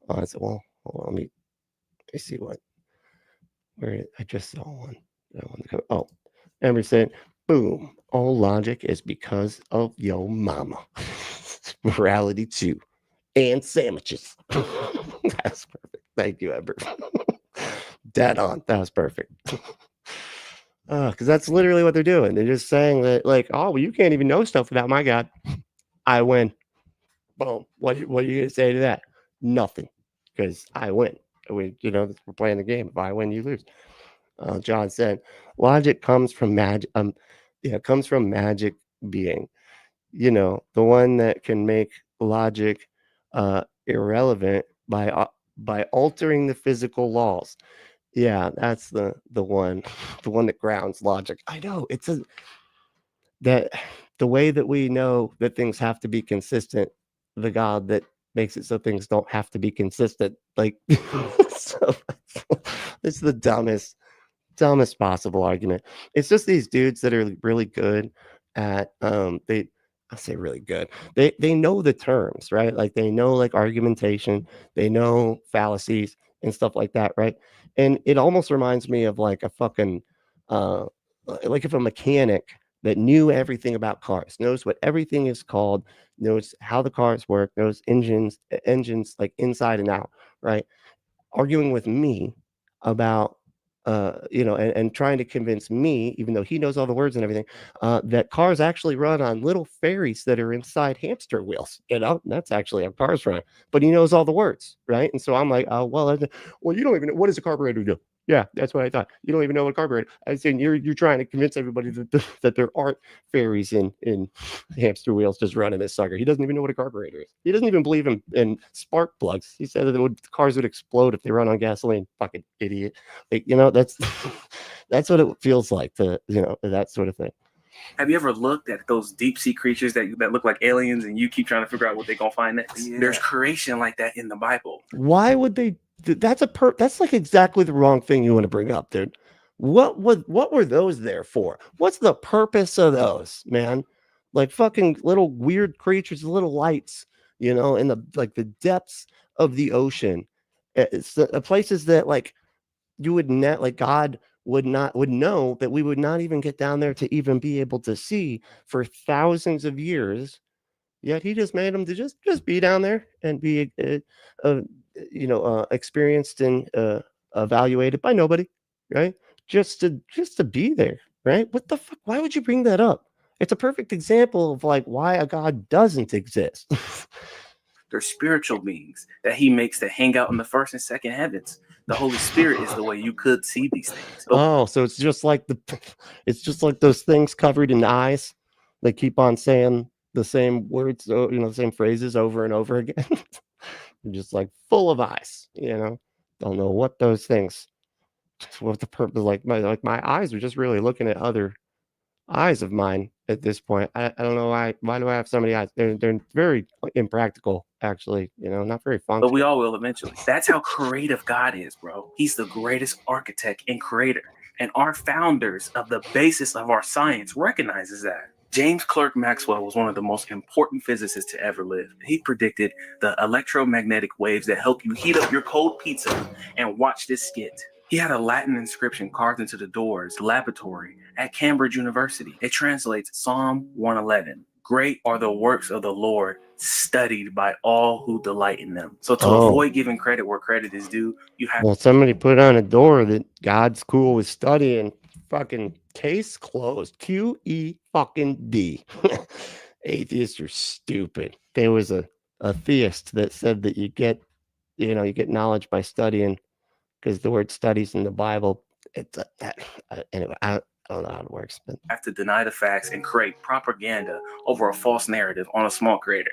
on it. Well, hold on, let me see where I just saw one. Oh, Amber said, boom, all logic is because of yo mama. Morality too. And sandwiches. That's perfect. Thank you, Amber. Dead on. That was perfect. Because that's literally what they're doing. They're just saying that, like, oh, well, you can't even know stuff about my God. I win. Boom. What are you going to say to that? Nothing. Because I win. We're playing the game. If I win, you lose. John said, logic comes from magic. Comes from magic being. The one that can make logic irrelevant by altering the physical laws. Yeah, that's the one that grounds logic. I know that the way that we know that things have to be consistent, the God that makes it so things don't have to be consistent. Like, so it's the dumbest possible argument. It's just these dudes that are really good at I say really good. They know the terms, right? Like, they know, like, argumentation, they know fallacies and stuff like that, right? And it almost reminds me of like a fucking like if a mechanic that knew everything about cars, knows what everything is called, knows how the cars work, knows engines like inside and out, right? Arguing with me about and trying to convince me, even though he knows all the words and everything, that cars actually run on little ferries that are inside hamster wheels. That's actually how cars run. But he knows all the words, right? And so I'm like, oh, well, you don't even know, what does a carburetor do? Yeah, that's what I thought. You don't even know what a carburetor. I was saying you're trying to convince everybody that there aren't ferries in hamster wheels just running this sucker. He doesn't even know what a carburetor is. He doesn't even believe in spark plugs. He said that cars would explode if they run on gasoline. Fucking idiot. Like, that's That's what it feels like to, that sort of thing. Have you ever looked at those deep sea creatures that look like aliens and you keep trying to figure out what they're going to find next? Yeah. There's creation like that in the Bible. Why would they? That's like exactly the wrong thing you want to bring up, dude. What were those there for? What's the purpose of those, man? Like fucking little weird creatures, little lights, in the depths of the ocean. It's the places that like you would not, like God would know that we would not even get down there to even be able to see for thousands of years. Yet he just made them to just be down there and be experienced and evaluated by nobody, right? Just to be there, right? What the fuck? Why would you bring that up? It's a perfect example of like why a God doesn't exist. They're spiritual beings that he makes to hang out in the first and second heavens. The Holy Spirit is the way you could see these things. Oh, so it's just like those things covered in eyes. They keep on saying the same words, the same phrases over and over again. They're just like full of eyes, Don't know what those things, what the purpose. Like my eyes are just really looking at other eyes of mine at this point. I don't know why. Why do I have so many eyes? They're very impractical, actually. Not very functional. But we all will eventually. That's how creative God is, bro. He's the greatest architect and creator, and our founders of the basis of our science recognizes that. James Clerk Maxwell was one of the most important physicists to ever live. He predicted the electromagnetic waves that help you heat up your cold pizza. And watch this skit. He had a Latin inscription carved into the doors laboratory at Cambridge University. It translates Psalm 111. Great are the works of the Lord, studied by all who delight in them. So to avoid giving credit where credit is due, you have... Well, somebody put on a door that God's cool with studying. Fucking case closed. QE Atheists are stupid. There was a theist that said that you get knowledge by studying, because the word studies in the Bible. It's anyway. I don't know how it works, but have to deny the facts and create propaganda over a false narrative on a small creator.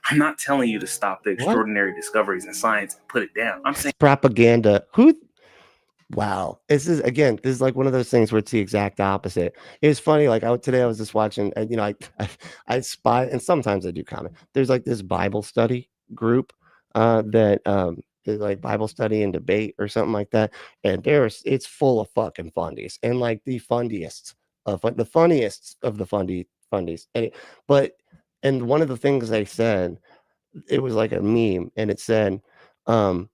I'm not telling you to stop the extraordinary discoveries in science and put it down. I'm saying propaganda. Wow. This is like one of those things where it's the exact opposite. It was funny. Like today I was just watching, I spy, and sometimes I do comment. There's like this Bible study group that is like Bible study and debate or something like that. And it's full of fucking fundies, and like the funniest of the funniest of the fundies. And one of the things they said, it was like a meme, and it said, it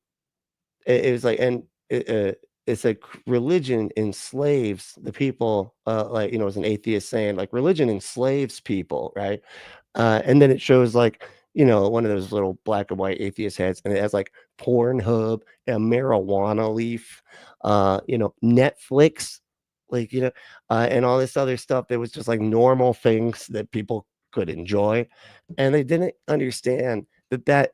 was like, and it's like religion enslaves the people, it was an atheist saying like religion enslaves people, right? And then it shows like, one of those little black and white atheist heads, and it has like Pornhub, a marijuana leaf, Netflix, and all this other stuff that was just like normal things that people could enjoy. And they didn't understand that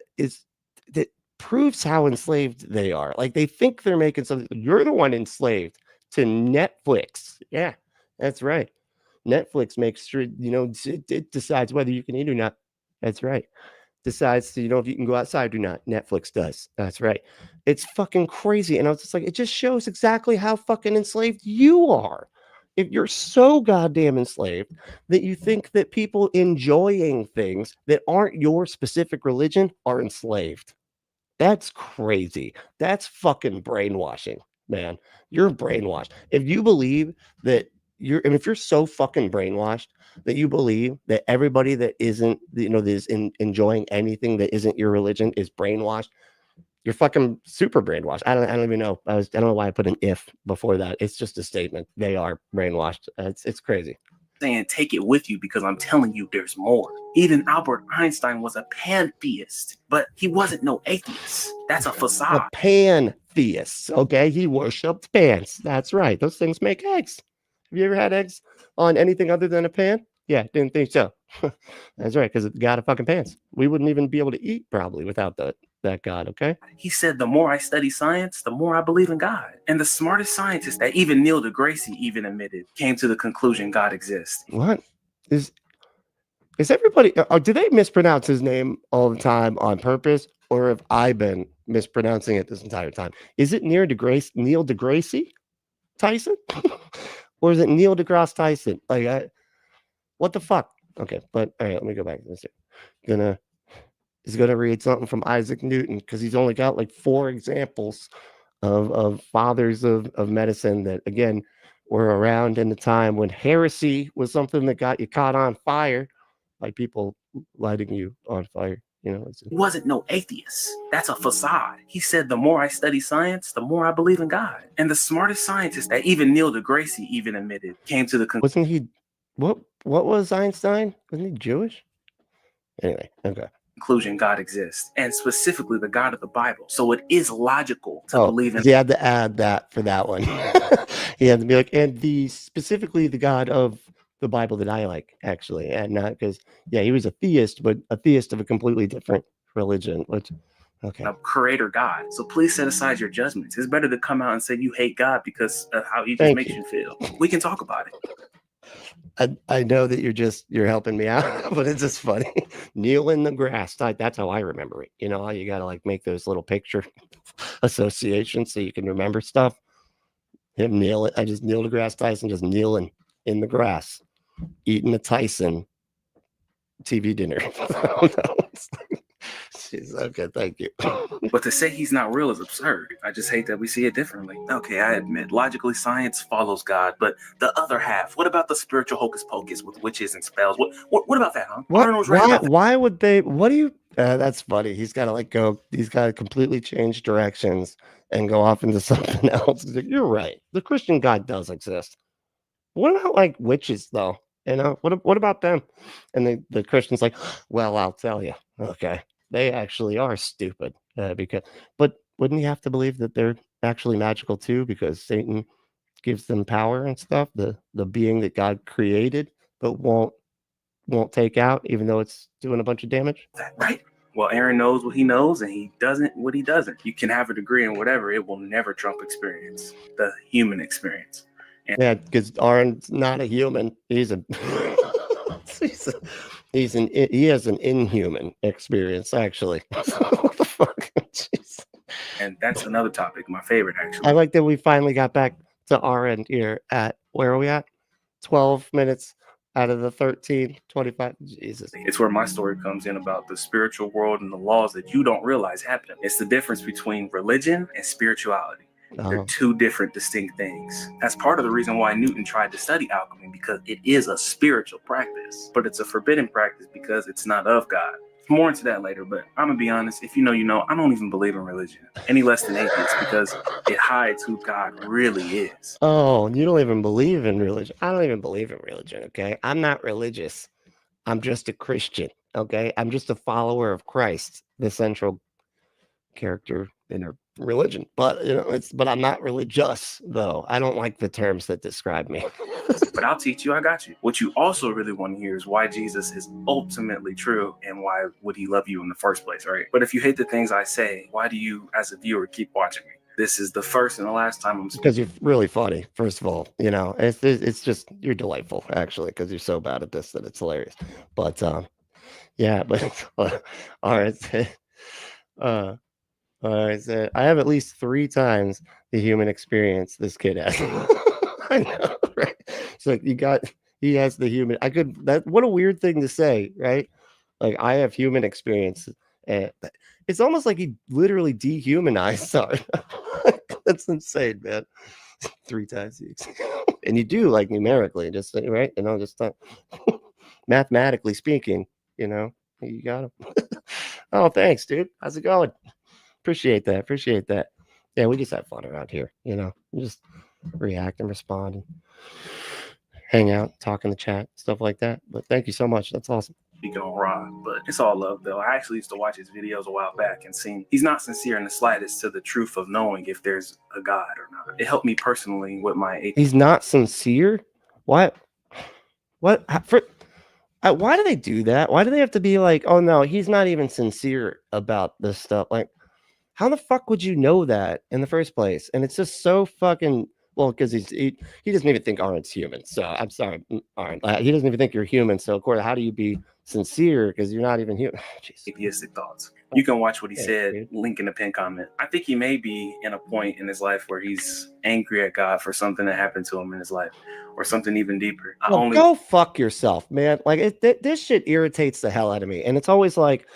proves how enslaved they are. Like they think they're making something. You're the one enslaved to Netflix. Yeah, that's right. Netflix makes sure, it decides whether you can eat or not. That's right. Decides to, if you can go outside or not. Netflix does. That's right. It's fucking crazy. And I was just like, it just shows exactly how fucking enslaved you are. If you're so goddamn enslaved that you think that people enjoying things that aren't your specific religion are enslaved. That's crazy. That's fucking brainwashing, man. You're brainwashed. If you believe that if you're so fucking brainwashed that you believe that everybody that isn't, that is enjoying anything that isn't your religion is brainwashed, you're fucking super brainwashed. I don't even know. I don't know why I put an if before that. It's just a statement. They are brainwashed. It's crazy. Saying take it with you because I'm telling you there's more. Even Albert Einstein was a pantheist, but he wasn't no atheist. That's a facade. A pantheist, okay? He worshipped pans. That's right. Those things make eggs. Have you ever had eggs on anything other than a pan? Yeah, didn't think so. That's right, because it got a fucking pants. We wouldn't even be able to eat probably without that God, okay? He said, the more I study science, the more I believe in God. And the smartest scientists that even Neil deGrasse even admitted came to the conclusion God exists. What? Is everybody, do they mispronounce his name all the time on purpose? Or have I been mispronouncing it this entire time? Is it Neil deGrasse? Tyson? Or is it Neil deGrasse Tyson? Like, what the fuck? Okay, but all right, let me go back to this. He's gonna read something from Isaac Newton because he's only got like 4 examples of fathers of medicine that again were around in the time when heresy was something that got you caught on fire by people lighting you on fire. You know, He wasn't no atheist. That's a facade. He said, the more I study science, the more I believe in God. And the smartest scientist that even Neil deGrasse even admitted came to the wasn't he? What was Einstein? Wasn't he Jewish? Anyway, okay. conclusion God exists, and specifically the God of the Bible. So it is logical to believe in. He had to add that for that one. He had to be like, and specifically the God of the Bible that I like, actually, and not because he was a theist, but a theist of a completely different religion. Which, okay, a creator God. So please set aside your judgments. It's better to come out and say you hate God because of how he just makes you feel. We can talk about it. I know that you're helping me out, but it's just funny. Kneel in the grass. That's how I remember it. You know how you gotta like make those little picture associations so you can remember stuff. Him kneeling. I just Neil deGrasse Tyson just kneeling in the grass, eating a Tyson TV dinner. Oh, no. Jeez, okay, thank you. But to say he's not real is absurd. I just hate that we see it differently. Okay, I admit, logically, science follows God, but the other half, what about the spiritual hocus pocus with witches and spells? What about that, huh? Why would they? What do you? That's funny. He's got to like go. He's got to completely change directions and go off into something else. He's like, you're right. The Christian God does exist. What about like witches though? You know, what about them? And the Christian's like, well, I'll tell you. Okay. They actually are stupid but wouldn't you have to believe that they're actually magical too? Because Satan gives them power and stuff, the being that God created, but won't take out, even though it's doing a bunch of damage. Right. Well, Aaron knows what he knows and he doesn't what he doesn't. You can have a degree in whatever, it will never trump experience, the human experience. And because Aaron's not a human, he has an inhuman experience, actually. What the fuck? Jeez. And that's another topic, my favorite, actually. I like that we finally got back to our end here at, where are we at? 12 minutes out of the 13, 25. Jesus. It's where my story comes in about the spiritual world and the laws that you don't realize happen. It's the difference between religion and spirituality. They're 2 different distinct things. That's part of the reason why Newton tried to study alchemy, because it is a spiritual practice, but it's a forbidden practice because it's not of God. More into that later, but I'm gonna be honest, if you know, you know, I don't even believe in religion any less than atheists because it hides who God really is. Oh, you don't even believe in religion. I don't even believe in religion, okay? I'm not religious. I'm just a Christian, okay? I'm just a follower of Christ, the central character in a religion, but you know, but I'm not religious though. I don't like the terms that describe me. But I'll teach you, I got you. What you also really want to hear is why Jesus is ultimately true and why would he love you in the first place, right? But if you hate the things I say, why do you as a viewer keep watching me? This is the first and the last time I'm speaking. Because you're really funny, first of all. You know, it's just, you're delightful actually, because you're so bad at this that it's hilarious. But yeah, but all right. So I have at least 3 times the human experience this kid has. I know, right? So he has the human. What a weird thing to say, right? Like, I have human experience, and it's almost like he literally dehumanized art. That's insane, man. 3 times and you do, like, numerically, just right, you know, just mathematically speaking, you know, you got him. Oh, thanks, dude. How's it going? Appreciate that. Yeah, we just have fun around here, you know. We just react and respond and hang out, talk in the chat, stuff like that. But thank you so much. That's awesome. Speaking on Ra, but it's all love though. I actually used to watch his videos a while back and seen he's not sincere in the slightest to the truth of knowing if there's a God or not. It helped me personally with my. He's not sincere? What? Why do they do that? Why do they have to be like, oh no, he's not even sincere about this stuff? Like, how the fuck would you know that in the first place? And it's just so fucking, Well, because he doesn't even think Aron's human. So I'm sorry, Aron. He doesn't even think you're human. So, Corda, how do you be sincere? Because you're not even human. Atheistic thoughts. You can watch what he said, dude. link in the pin comment. I think he may be in a point in his life where he's angry at God for something that happened to him in his life, or something even deeper. Well, go fuck yourself, man. Like this shit irritates the hell out of me, and it's always like,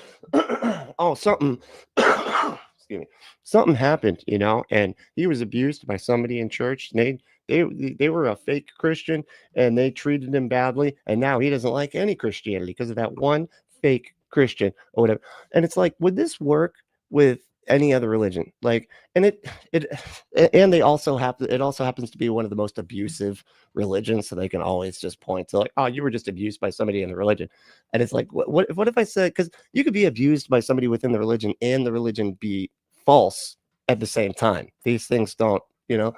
oh, something, excuse me, something happened, you know, and he was abused by somebody in church. And they were a fake Christian, and they treated him badly, and now he doesn't like any Christianity because of that one fake Christian or whatever. And it's like, would this work with any other religion? Like, and they also it also happens to be one of the most abusive religions, so they can always just point to like, oh, you were just abused by somebody in the religion. And it's like, what if I said, because you could be abused by somebody within the religion and the religion be false at the same time. These things don't, you know,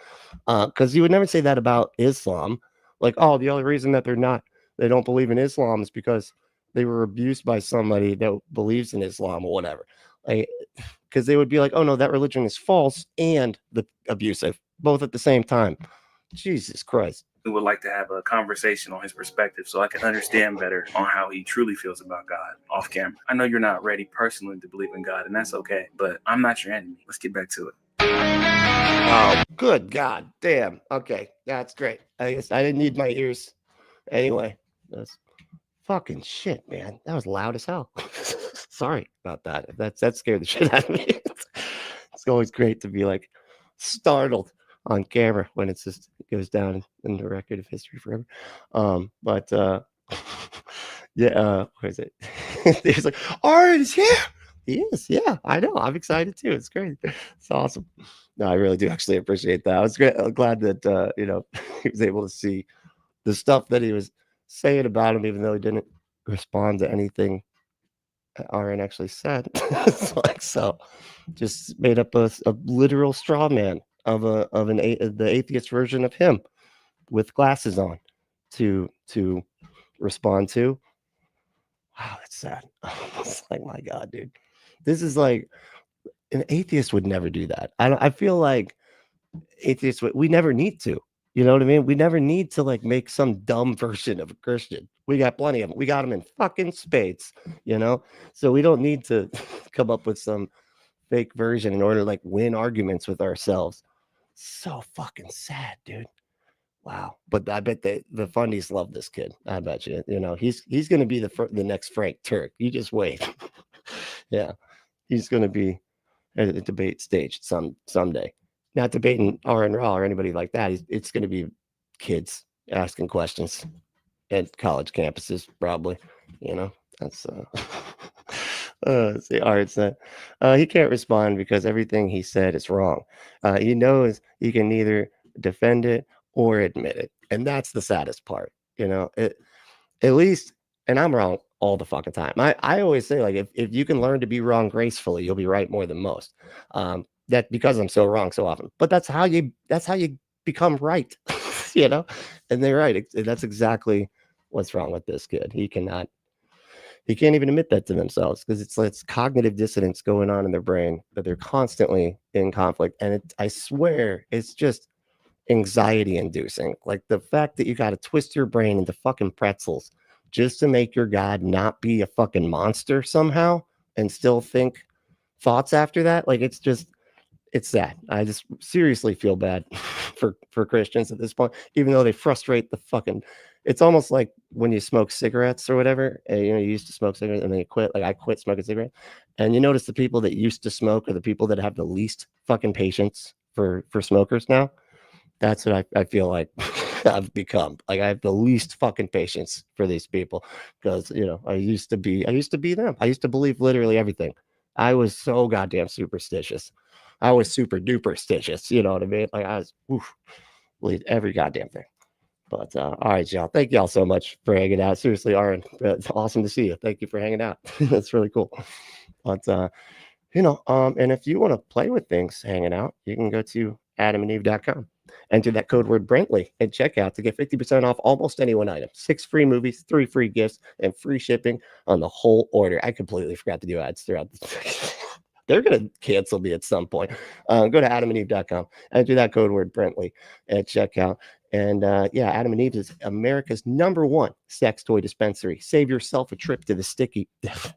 because you would never say that about Islam. Like, oh, the only reason that they don't believe in Islam is because they were abused by somebody that believes in Islam or whatever. Like, because they would be like, oh no, that religion is false and the abusive, both at the same time. Jesus Christ. We would like to have a conversation on his perspective so I can understand better on how he truly feels about God off camera. I know you're not ready personally to believe in God, and that's okay, but I'm not your enemy. Let's get back to it. Oh, good God damn. Okay, that's great. I guess I didn't need my ears. Anyway, that's fucking shit, man. That was loud as hell. Sorry about that. That scared the shit out of me. It's always great to be like startled on camera when it goes down in the record of history forever. But yeah, where is it? He's like, Aron is here. He is, yeah. I know. I'm excited too. It's great. It's awesome. No, I really do actually appreciate that. I was great. I'm glad that you know, he was able to see the stuff that he was saying about him, even though he didn't respond to anything Aron actually said. It's like, so just made up a literal straw man of the atheist version of him with glasses on to respond to. Wow, that's sad. It's like, my God, dude, this is like, an atheist would never do that. I feel like atheists, we never need to. You know what I mean? We never need to like make some dumb version of a Christian. We got plenty of them. We got them in fucking spades, you know? So we don't need to come up with some fake version in order to like win arguments with ourselves. So fucking sad, dude. Wow. But I bet the fundies love this kid. I bet you. You know, he's going to be the next Frank Turk. You just wait. Yeah. He's going to be at a debate stage someday. Not debating ARON RA or anybody like that. It's going to be kids asking questions at college campuses, probably. You know, that's see, Art said he can't respond because everything he said is wrong. He knows he can neither defend it or admit it, and that's the saddest part. You know, at least, and I'm wrong all the fucking time. I always say, like, if you can learn to be wrong gracefully, you'll be right more than most. That because I'm so wrong so often, but that's how you become right. You know, and they're right. That's exactly what's wrong with this kid. He can't even admit that to themselves because it's cognitive dissonance going on in their brain that they're constantly in conflict. And I swear it's just anxiety inducing. Like the fact that you got to twist your brain into fucking pretzels just to make your God not be a fucking monster somehow and still think thoughts after that. Like it's sad. I just seriously feel bad for Christians at this point, even though they frustrate the fucking. It's almost like when you smoke cigarettes or whatever, and, you know, you used to smoke cigarettes and then you quit. Like I quit smoking cigarettes, and you notice the people that used to smoke are the people that have the least fucking patience for smokers now. That's what I feel like I've become. Like I have the least fucking patience for these people because, you know, I used to be them. I used to believe literally everything. I was so goddamn superstitious. I was super duper stitious. You know what I mean? Like I was believed every goddamn thing. But all right, y'all. Thank y'all so much for hanging out. Seriously, Aron, it's awesome to see you. Thank you for hanging out. That's really cool. But you know, and if you want to play with things hanging out, you can go to adamandeve.com. Enter that code word Brentley at checkout to get 50% off almost any one item. 6 free movies, 3 free gifts, and free shipping on the whole order. I completely forgot to do ads throughout this. they're going to cancel me at some point. Go to adamandeve.com and do that code word Brentley at checkout. And yeah, Adam and Eve is America's #1 sex toy dispensary. Save yourself a trip to the sticky.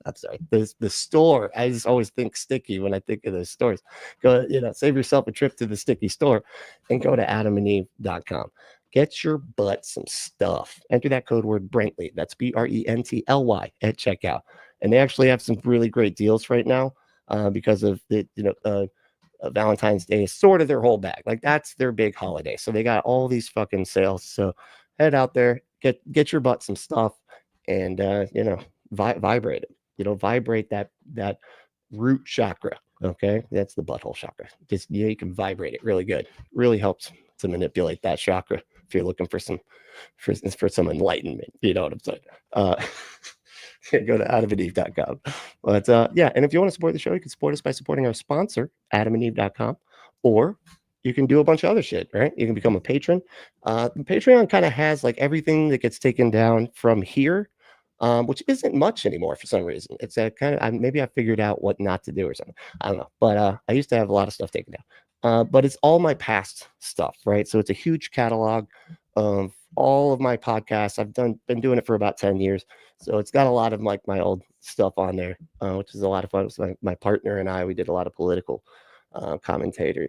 I'm sorry, the store. I just always think sticky when I think of those stores. Go, save yourself a trip to the sticky store and go to adamandeve.com. Get your butt some stuff. Enter that code word Brentley. That's BRENTLY at checkout. And they actually have some really great deals right now because of the Valentine's Day is sort of their whole bag. Like that's their big holiday. So they got all these fucking sales. So head out there, get your butt some stuff, and vibrate it. Vibrate that root chakra. Okay, that's the butthole chakra. Just you can vibrate it really good. Really helps to manipulate that chakra if you're looking for some enlightenment. You know what I'm saying? Go to adamandeve.com. But yeah, and if you want to support the show, you can support us by supporting our sponsor, adamandeve.com, or you can do a bunch of other shit, right? You can become a patron. Patreon kind of has like everything that gets taken down from here, which isn't much anymore for some reason. It's a kind of maybe I figured out what not to do or something. I don't know, but I used to have a lot of stuff taken down. But it's all my past stuff, right? So it's a huge catalog of all of my podcasts. I've been doing it for about 10 years. So it's got a lot of like my old stuff on there, which is a lot of fun. So my partner and I, we did a lot of political commentation.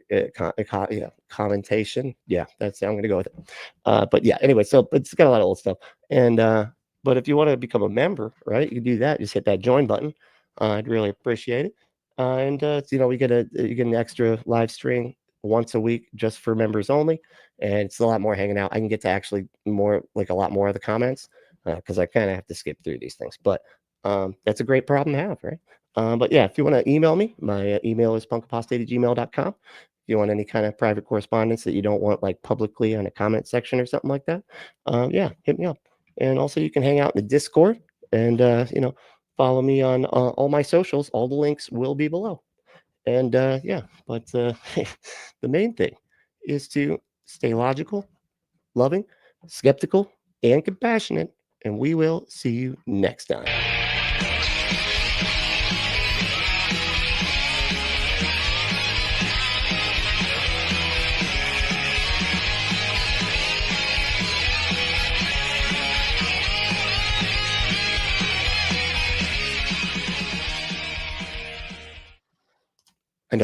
Yeah, that's I'm going to go with it. But yeah, anyway, so it's got a lot of old stuff. And but if you want to become a member, right, you can do that. Just hit that join button. I'd really appreciate it. And you get an extra live stream once a week just for members only, and it's a lot more hanging out. I can get to actually a lot more of the comments because I kind of have to skip through these things, but that's a great problem to have, right? But yeah, if you want to email me, my email is punkapostate@gmail.com. If you want any kind of private correspondence that you don't want like publicly on a comment section or something like that, yeah, hit me up. And also you can hang out in the Discord and follow me on all my socials. All the links will be below. And yeah, but the main thing is to stay logical, loving, skeptical, and compassionate. And we will see you next time.